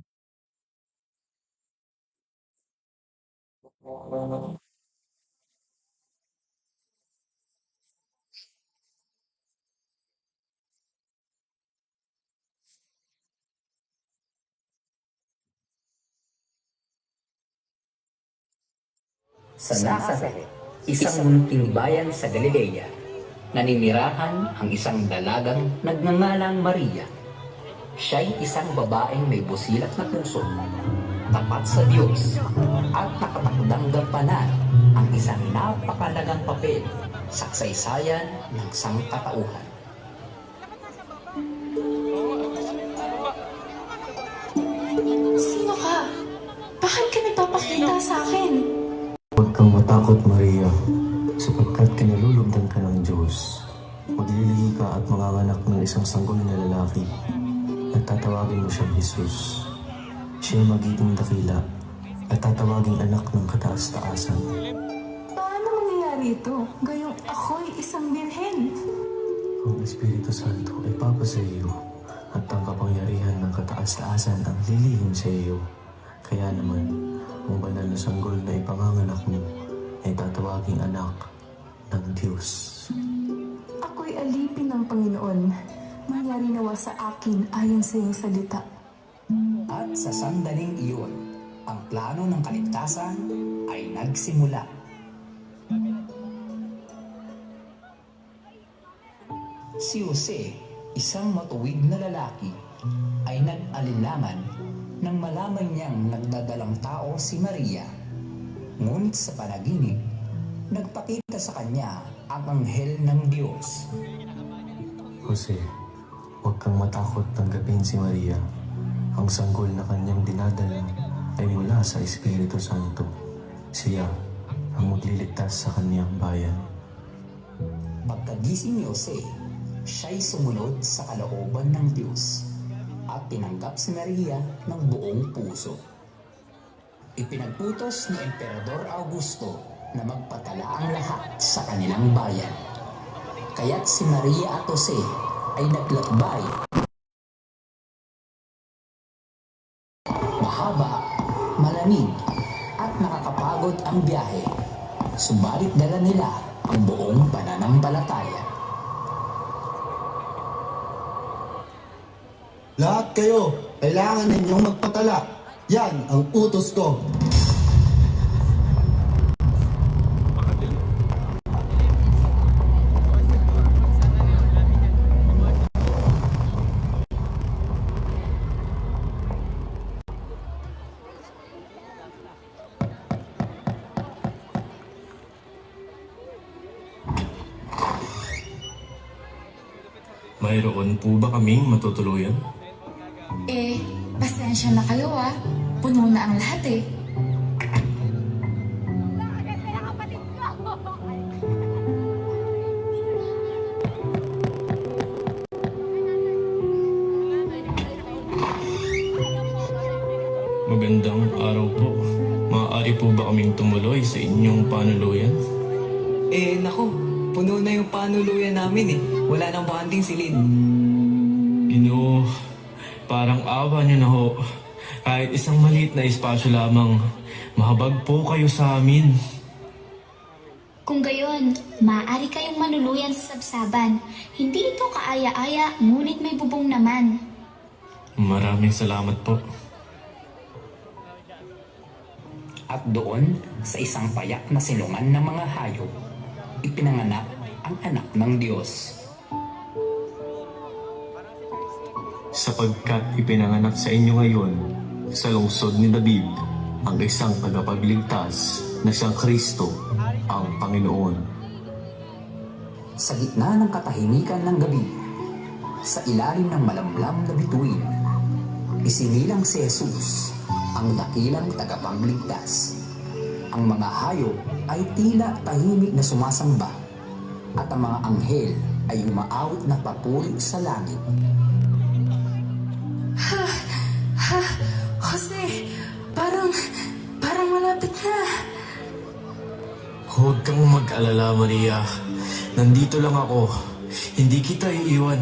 Sa Nazaret, isang munting bayan sa Galilea, naninirahan ang isang dalagang nagngangalang Maria. Siya'y isang babaeng may busilak na puso, tapat sa Diyos, at nakatakdang gampanan ang isang napakalagang papel sa kasaysayan ng sangkatauhan. Sino ka? Bakit ka nagpapakita sa akin? Huwag kang matakot, Maria, sapagkat kinalulugdan ka ng Diyos. Maglilihi ka at manganganak ng isang sanggol na lalaki. At tatawagin mo siyang Jesus. Siya magiging dakila at tatawaging anak ng kataas-taasan. Paano mangyayari ito? Gayong ako'y isang birhen. Ang Espiritu Santo ay papa sa iyo at ang kapangyarihan ng kataas-taasan ang lilihim sa iyo. Kaya naman, ang banal na sanggol na ipanganganak mo ay tatawaging anak ng Diyos. Ako'y alipin ng Panginoon. Mangyari nawa sa akin ayon sa iyong salita. At sa sandaling iyon, ang plano ng kaligtasan ay nagsimula. Si Jose, isang matuwid na lalaki, ay nag-alinlangan nang malaman niyang nagdadalang tao si Maria. Ngunit sa panaginip, nagpakita sa kanya ang anghel ng Diyos. Jose, huwag kang matakot tanggapin si Maria. Ang sanggol na kanyang dinadala ay mula sa Espiritu Santo. Siya ang magliligtas sa kanyang bayan. Pagkagising ni Jose, siya'y sumunod sa kalooban ng Diyos at tinanggap si Maria ng buong puso. Ipinagputos ni Emperador Augusto na magpatala ang lahat sa kanilang bayan. Kaya't si Maria at Jose ay naglakbay. Mahaba, malamig, at nakakapagod ang biyahe. Subalit dala nila ang buong pananampalataya. Lahat kayo, kailangan ninyong magpatala. Yan ang utos ko. Mayroon po ba kaming matutuluyan? Pasensya na kayo Puno na ang lahat Magandang araw po. Maaari po ba kaming tumuloy sa inyong panuluyan? Nako, puno na yung panuluyan namin Wala nang bakanting silid. Ginoo, parang awa niyo na ho. Kahit isang maliit na espasyo lamang, mahabag po kayo sa amin. Kung gayon, maaari kayong manuluyan sa sabsaban. Hindi ito kaaya-aya, ngunit may bubong naman. Maraming salamat po. At doon, sa isang payak na silungan ng mga hayop, ipinanganak ang anak ng Diyos. Sapagkat ipinanganak sa inyo ngayon, sa lungsod ni David, ang isang tagapagligtas na siyang Kristo, ang Panginoon. Sa gitna ng katahimikan ng gabi, sa ilalim ng malamlam na bituin, isinilang si Jesus, ang dakilang tagapagligtas. Ang mga hayop ay tila tahimik na sumasamba at ang mga anghel ay umaawit na papuri sa langit. Jose, parang malapit na. Huwag kang mag-alala, Maria. Nandito lang ako. Hindi kita iiwan.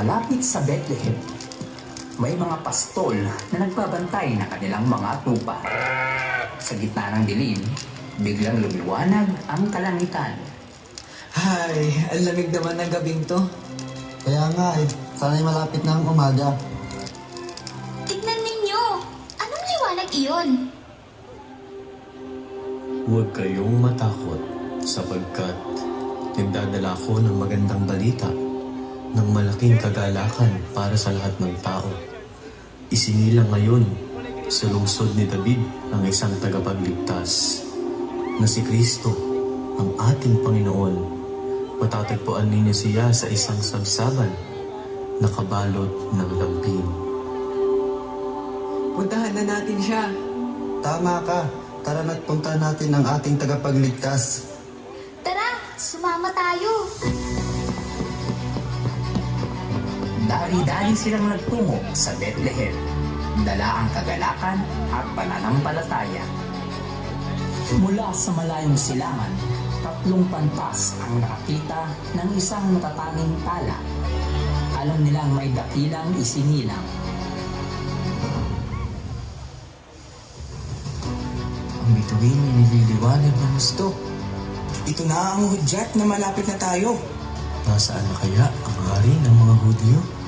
Malapit sa Bethlehem, may mga pastol na nagbabantay ng kanilang mga tupa. Sa gitna ng dilim, biglang lumiwanag ang kalangitan. Ay, ang lamig naman ng gabing to. Kaya nga sana'y malapit na ang umaga. Tignan ninyo! Anong liwanag iyon? Huwag kayong matakot sapagkat nagdadala ko ng magandang balita ng malaking kagalakan para sa lahat ng tao. Isinilang ngayon sa lungsod ni David ang isang tagapagligtas na si Kristo, ang ating Panginoon. Matatagpuan ninyo siya sa isang sabsaban na kabalot ng lampin. Puntahan na natin siya. Tama ka. Tara na't punta natin ang ating tagapagligtas. Tara, sumama tayo! Dari-dari silang nagtungo sa Bethlehem, dala ang kagalakan at pananampalataya. Mula sa malayong silangan, 3 pantas ang nakakita ng isang matatanging tala. Alam nilang may dakilang isinilang. Ang bituin ay nililiwanag ng gusto. Ito na ang hudyat na malapit na tayo. Nasaan na kaya ang hari ng mga Hudyo?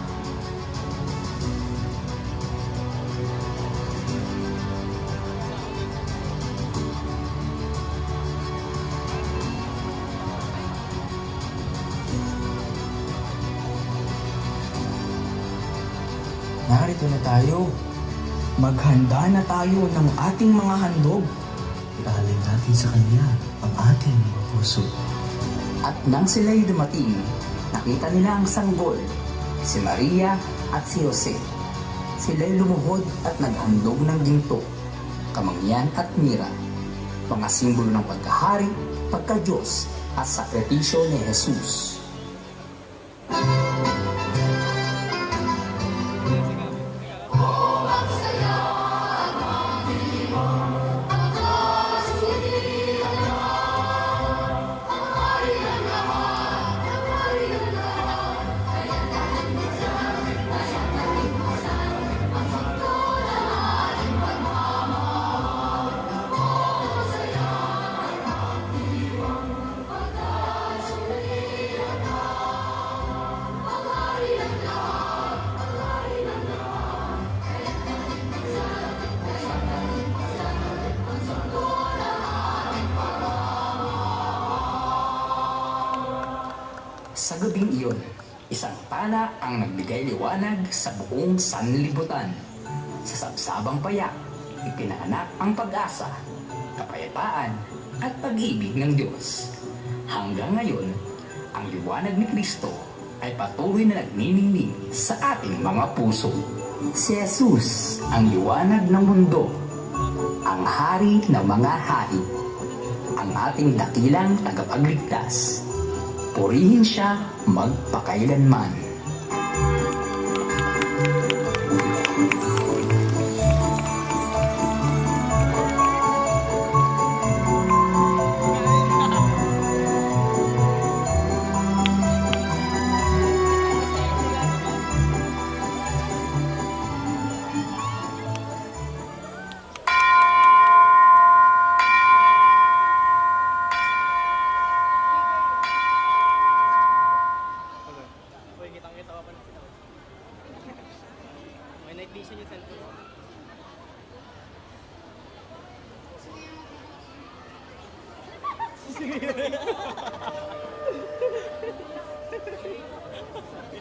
Narito na tayo. Maghanda na tayo ng ating mga handog. Ialin natin sa kanya ang ating mga puso. At nang sila'y dumating, nakita nila ang sanggol, si Maria at si Jose. Sila'y lumuhod at naghandog ng ginto, kamangyan at mira, mga simbolo ng pagkahari, pagka-Diyos at sakripisyo ni Jesus. Sa gabing iyon, isang tala ang nagbigay liwanag sa buong sanlibutan. Sa sabsabang payak, ipinanganak ang pag-asa, kapayapaan at pag-ibig ng Diyos. Hanggang ngayon, ang liwanag ni Kristo ay patuloy na nagniningning sa ating mga puso. Si Jesus ang liwanag ng mundo, ang hari ng mga hari, ang ating dakilang tagapagligtas. Purihin siya magpakailanman.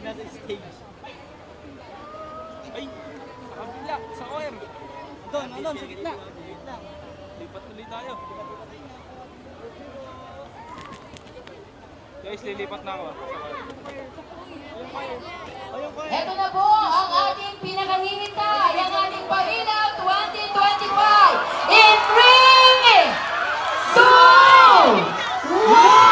Nasa stage. Ay! Sa kabila! Sa OM! Doon! Sa gitna! Lipat tuloy tayo. Guys, lilipat na ako. Ito na po ang ating pinakahinintay, ang ating Parilaw 2025 in 3, 2, 1!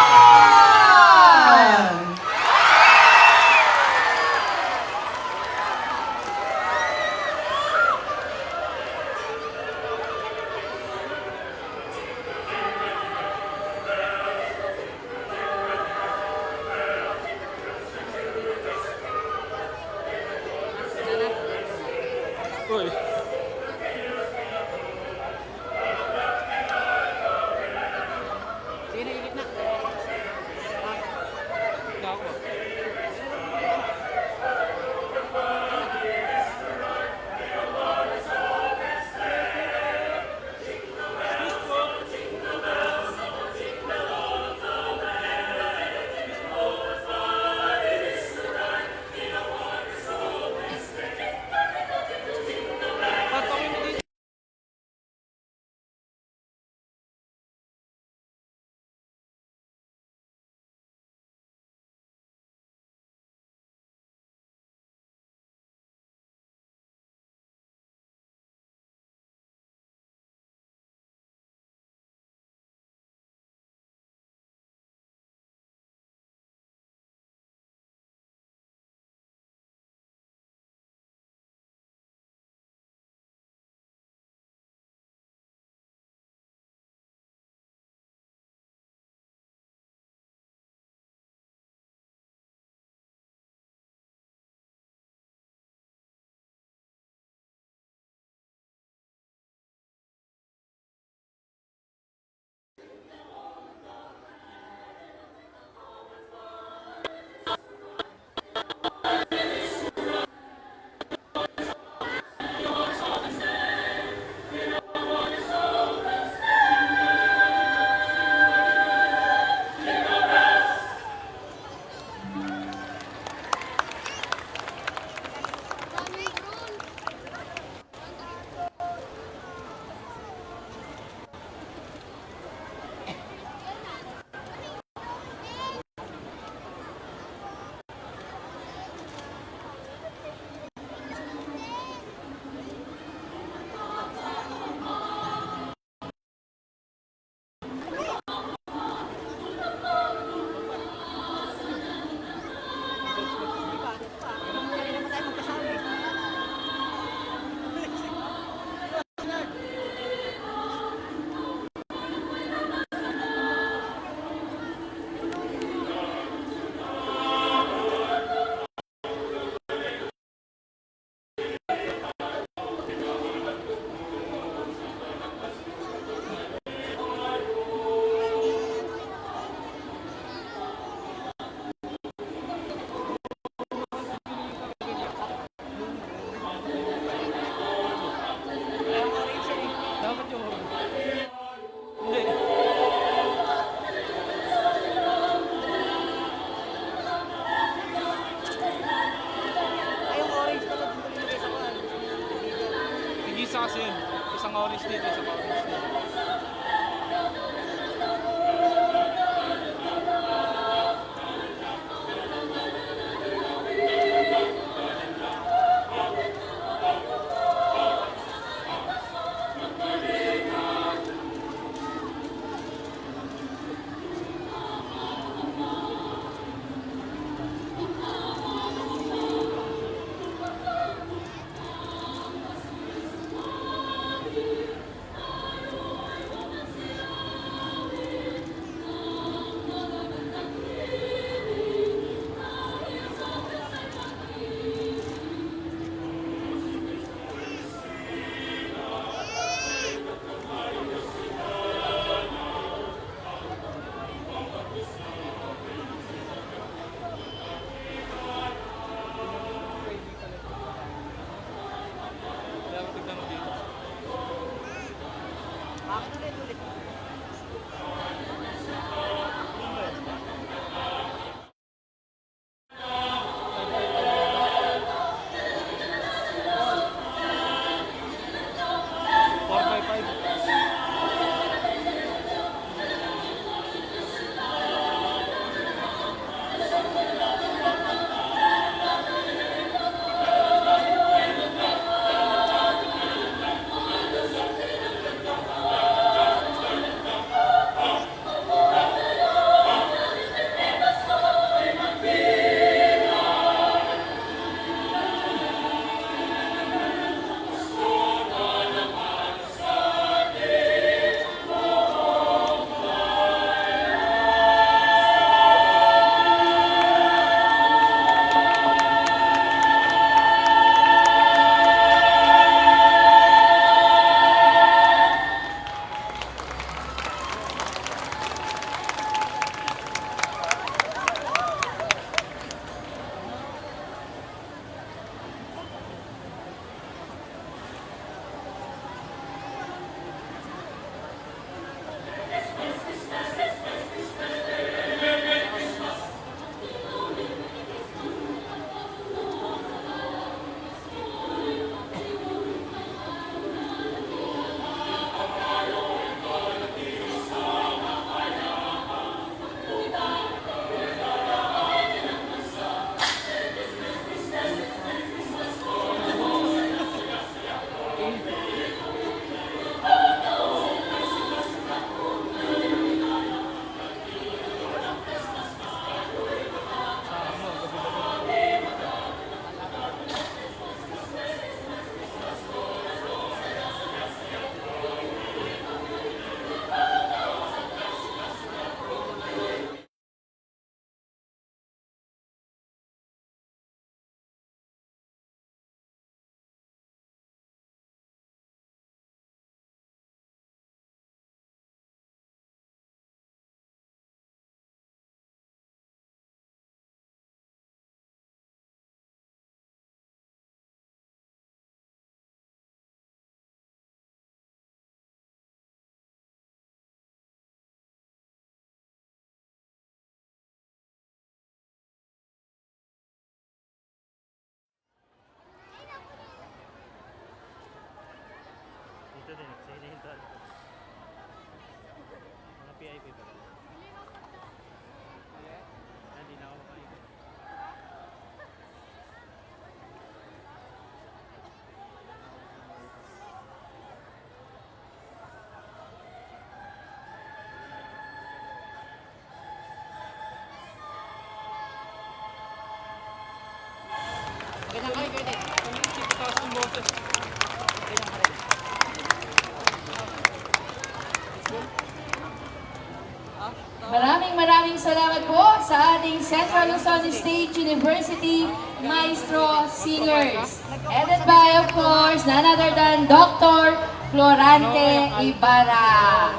Maraming salamat po sa ating Central Luzon State University Maestro Singers. Headed by, of course, none other than Dr. Florante Ibarra.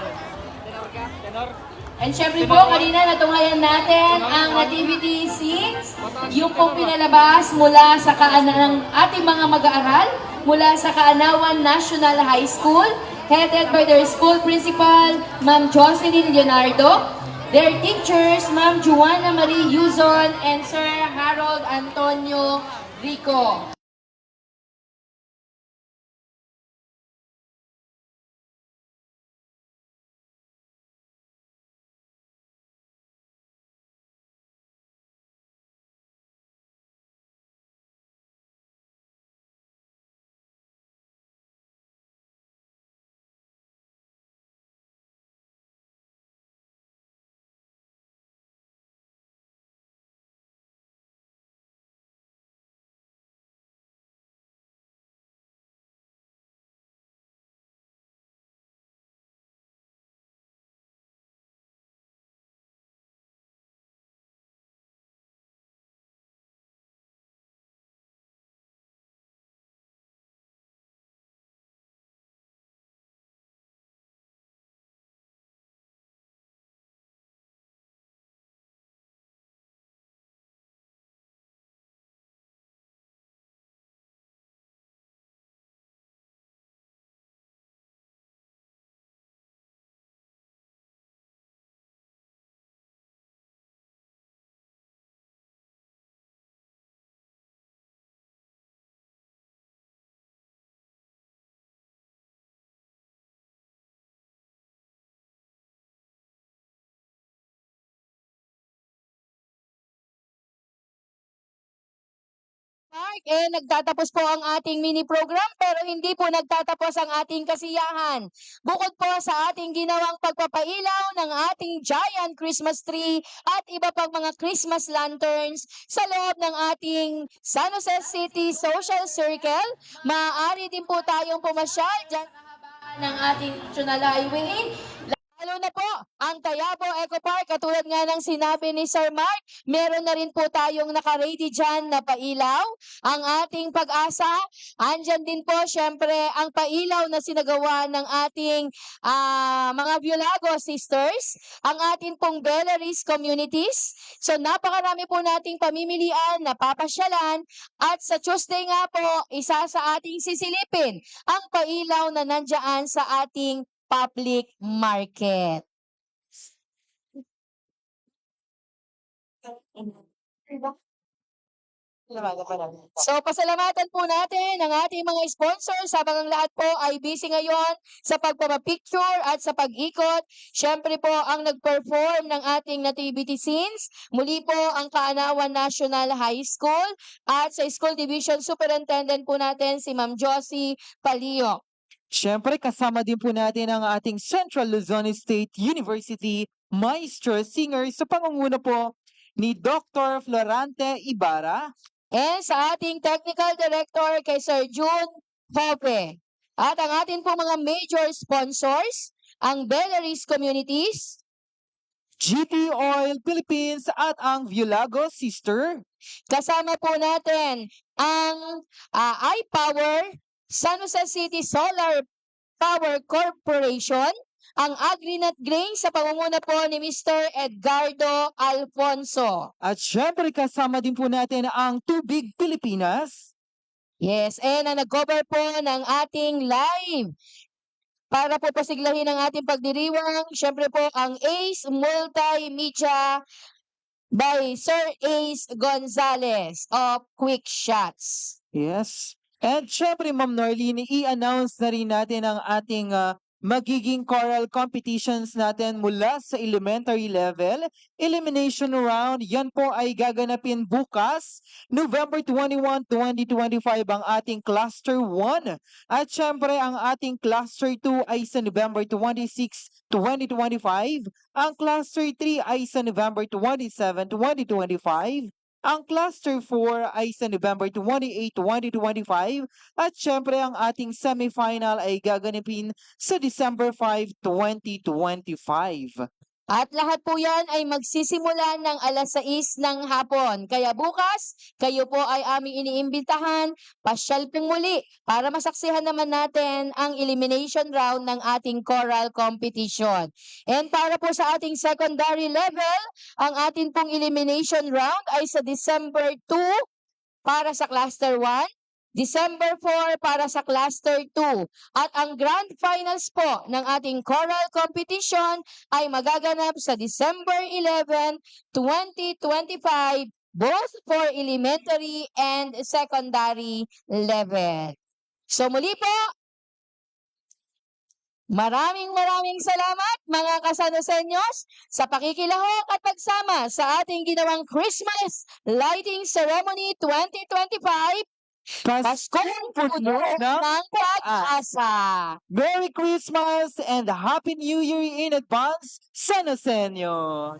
And syempre po, kanina natunghayan natin ang nativity scenes, yung pong pinalabas mula sa ng ating mga mag-aaral, mula sa Kaanawan National High School, headed by their school principal, Ma'am Jocelyn Leonardo, their teachers, Ma'am Juana Marie Yuzon and Sir Harold Antonio Rico. Mark, nagtatapos po ang ating mini program pero hindi po nagtatapos ang ating kasiyahan. Bukod po sa ating ginawang pagpapailaw ng ating giant Christmas tree at iba pang mga Christmas lanterns sa loob ng ating San Jose City Social Circle, maaari din po tayong pumasyal dyan ng ating National Highway. Lalo na po ang Tayabo Eco Park, katulad nga ng sinabi ni Sir Mark, meron na rin po tayong naka-ready dyan na pailaw. Ang ating pag-asa, andyan din po syempre ang pailaw na sinagawa ng ating mga Biolago sisters, ang ating pong Bellaries communities. So napakarami po nating pamimilian, napapasyalan, at sa Tuesday nga po, isa sa ating sisilipin, ang pailaw na nandyan sa ating public market. So, pasalamatan po natin ang ating mga sponsors habang ang lahat po ay busy ngayon sa pagpapapicture at sa pag-ikot. Siyempre po ang nag-perform ng ating nativity scenes. Muli po ang Kaanawan National High School at sa School Division Superintendent po natin si Ma'am Josie Palio. Siyempre, kasama din po natin ang ating Central Luzon State University Maestro Singers sa pangunguna po ni Dr. Florante Ibarra. And sa ating Technical Director kay Sir June Hope. At ang ating po mga major sponsors, ang Bellaries Communities, GT Oil Philippines at ang Biolago Sister. Kasama po natin ang iPower, San Jose City Solar Power Corporation, ang Agrinat Grain sa pangunguna po ni Mr. Edgardo Alfonso. At syempre kasama din po natin ang Tubig Pilipinas. Yes, and ang nag-cover po ng ating live para po pasiglahin ang ating pagdiriwang, syempre po ang Ace Multimedia by Sir Ace Gonzalez of Quick Shots. Yes. And syempre, Ma'am Norlene, i-announce na rin natin ang ating magiging choral competitions natin mula sa elementary level. Elimination round, yan po ay gaganapin bukas, November 21, 2025, ang ating Cluster 1. At syempre, ang ating Cluster 2 ay sa November 26, 2025. Ang Cluster 3 ay sa November 27, 2025. Ang Cluster 4 ay sa November 28, 2025 at syempre ang ating semifinal ay gaganapin sa December 5, 2025. At lahat po yan ay magsisimula ng alas 6 ng hapon. Kaya bukas, kayo po ay aming iniimbitahan, pasyal pong muli para masaksihan naman natin ang elimination round ng ating choral competition. And para po sa ating secondary level, ang ating pong elimination round ay sa December 2 para sa Cluster 1, December 4 para sa Cluster 2. At ang grand finals po ng ating choral competition ay magaganap sa December 11, 2025, both for elementary and secondary level. So muli po, maraming salamat mga kasanosenyos sa pakikilahok at pagsama sa ating ginawang Christmas Lighting Ceremony 2025. Paskong puno ng pag-asa. Merry Christmas and Happy New Year in advance, Sanosenyo!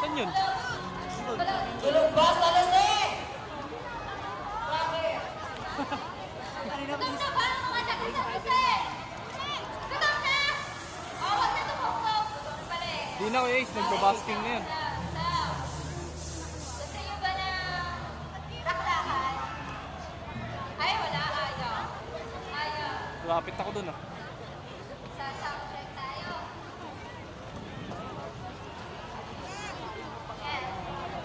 Saan yun? Tulog ba sa lasi? Di na, Ace. Nagbabasking na yan. Lapit ako dun ah.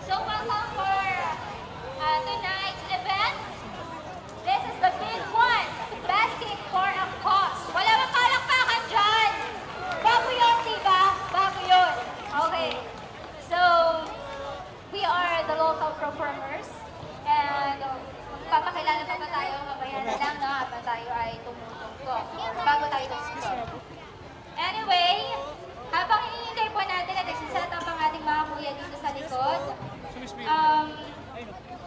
So welcome for tonight's event. This is the big one, Basking for a Cause. Wala bang palakpakan dyan? Bago yun, diba? Bago yun. Okay. So, we are the local performers. And papakilala pa ba tayo mamaya na lang na habang tayo ay tumutugtog. Bago tayo tumutugtog. Anyway, habang hinihintay po natin at nagsiset up ang ating mga kuya dito sa likod,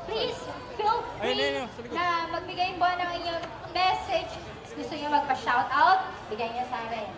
please feel free na magbigay po ng inyong message. Gusto niyo magpa-shoutout, bigay niyo sa akin.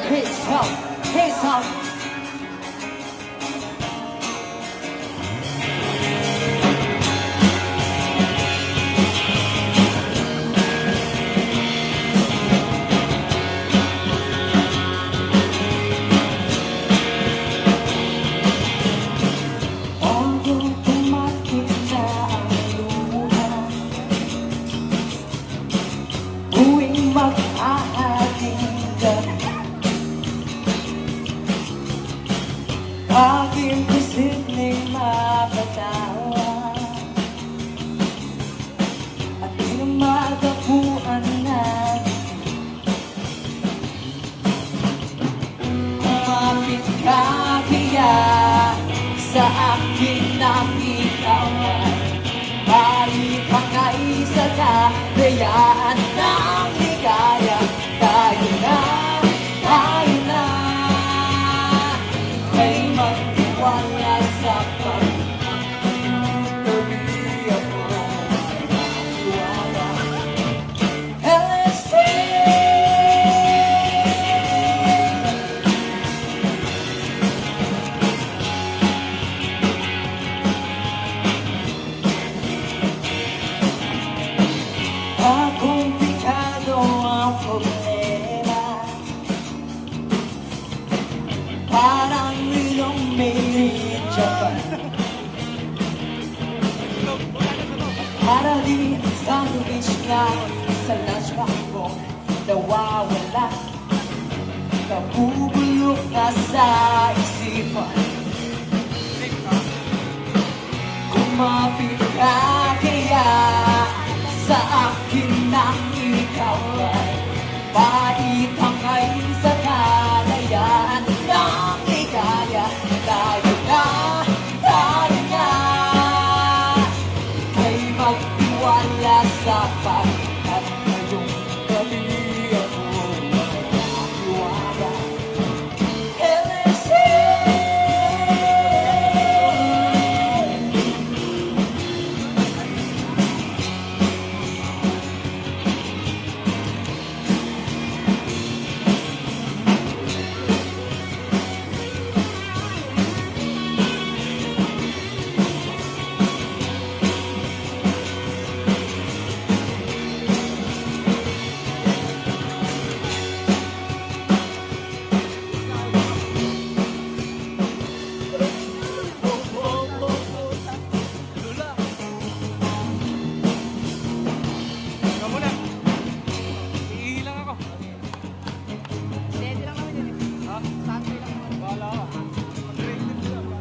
Peace out, peace out. Although tumating na ang luna, tuwing mag-aating ka, aking posibleng mapatawa at pinamadapuan na kumapit ka kaya sa akin nang ikaw ay pangay sa kalayaan ng ligaya. Tayo na, ay magtiwala sa pag-ibig ako. Tiwala. LSC! Komplikado ang problema, parang nilong may Japan. Para din sandwich na sa lunchbox mo nawawala, nabubulok na sa isipan. Kumapit ka kaya sa akin nang ikaw ay maitangay sa kalayaan ng ligaya. Tayo na, ay magtiwala sa at ngayong gabi ako magtiwala. LSC!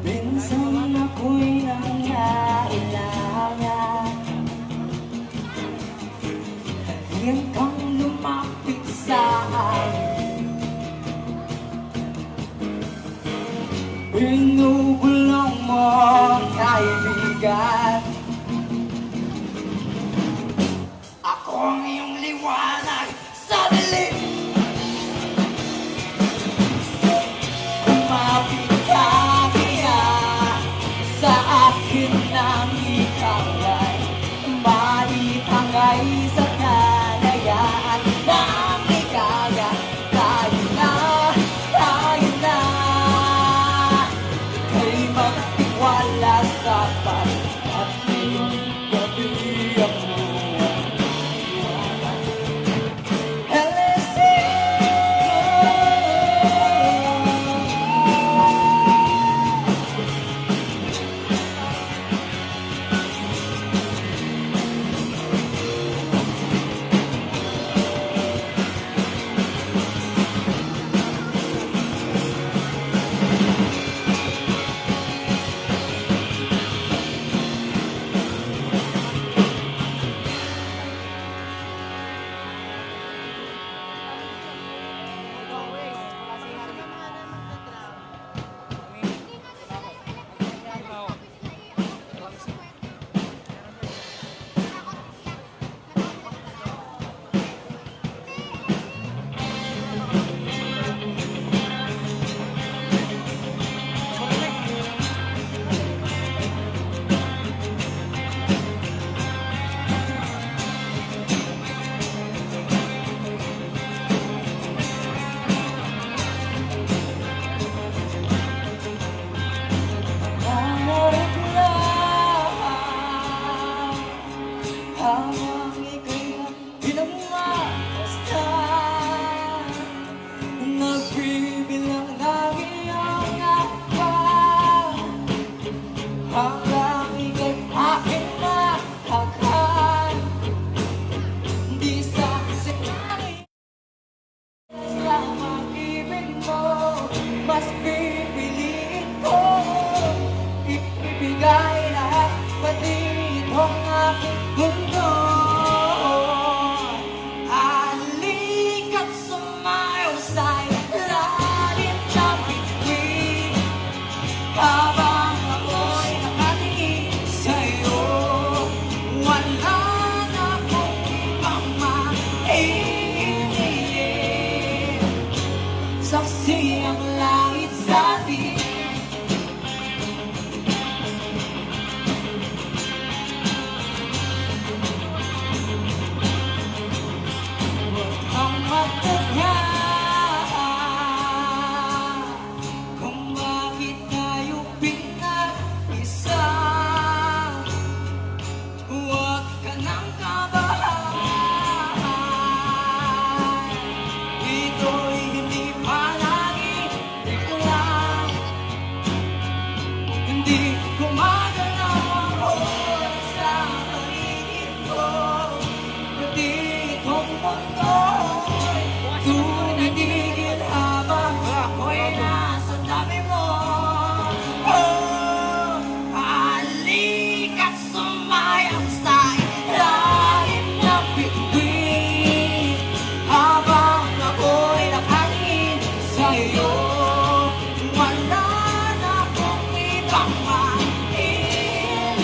Minsan ako'y nangailangan, haliang kang lumapit sa akin. Binubulong mo, kaibigan, ako ang iyong liwanag sa dilim. Kumapit ka sa akin nang ikaw ay maitangay sa kalayaan ng ligaya. Tayo na, kay magtiwala sa pag habang ika'y pinagmamasdan. Nagbibilang ng iyong akal hanggang ika'y aking mahaghan. Di sa sinari sa pag-ibig mo, mas pipiliin ko ibigay lahat, pati itong aking mundo. Halika't sumayaw sa ilalim ng bituin habang ako'y nakatingin sa'yo. Wala na akong ibang mahihiling, saksi ang langit sa atin. Ang matagya kung bakit tayo pinag-isa. Huwag ka nang kabahan, ito'y hindi palagi lang. Hindi gumagalaw ang oras sa paligid ko, pati itong mundo'y tumitigil habang ako'y nasa tabi mo. Oh, halika't sumayaw sa ilalim ng bituin habang ako'y nakatingin sa'yo. Wala na akong ibang mahihiling,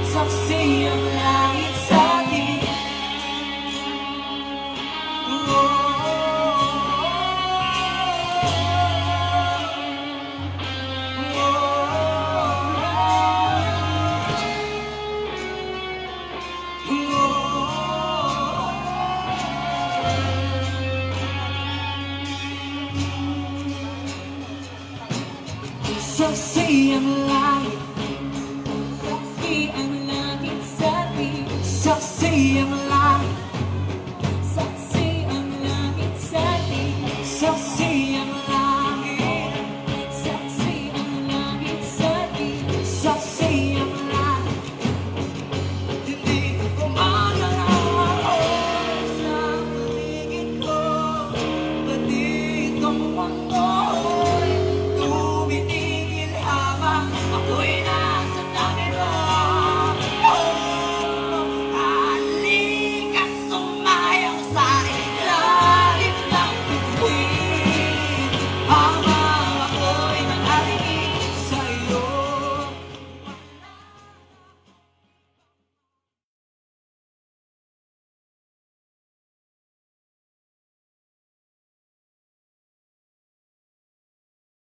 saksi ang langit sa atin. Saksi ang langit, saksi ang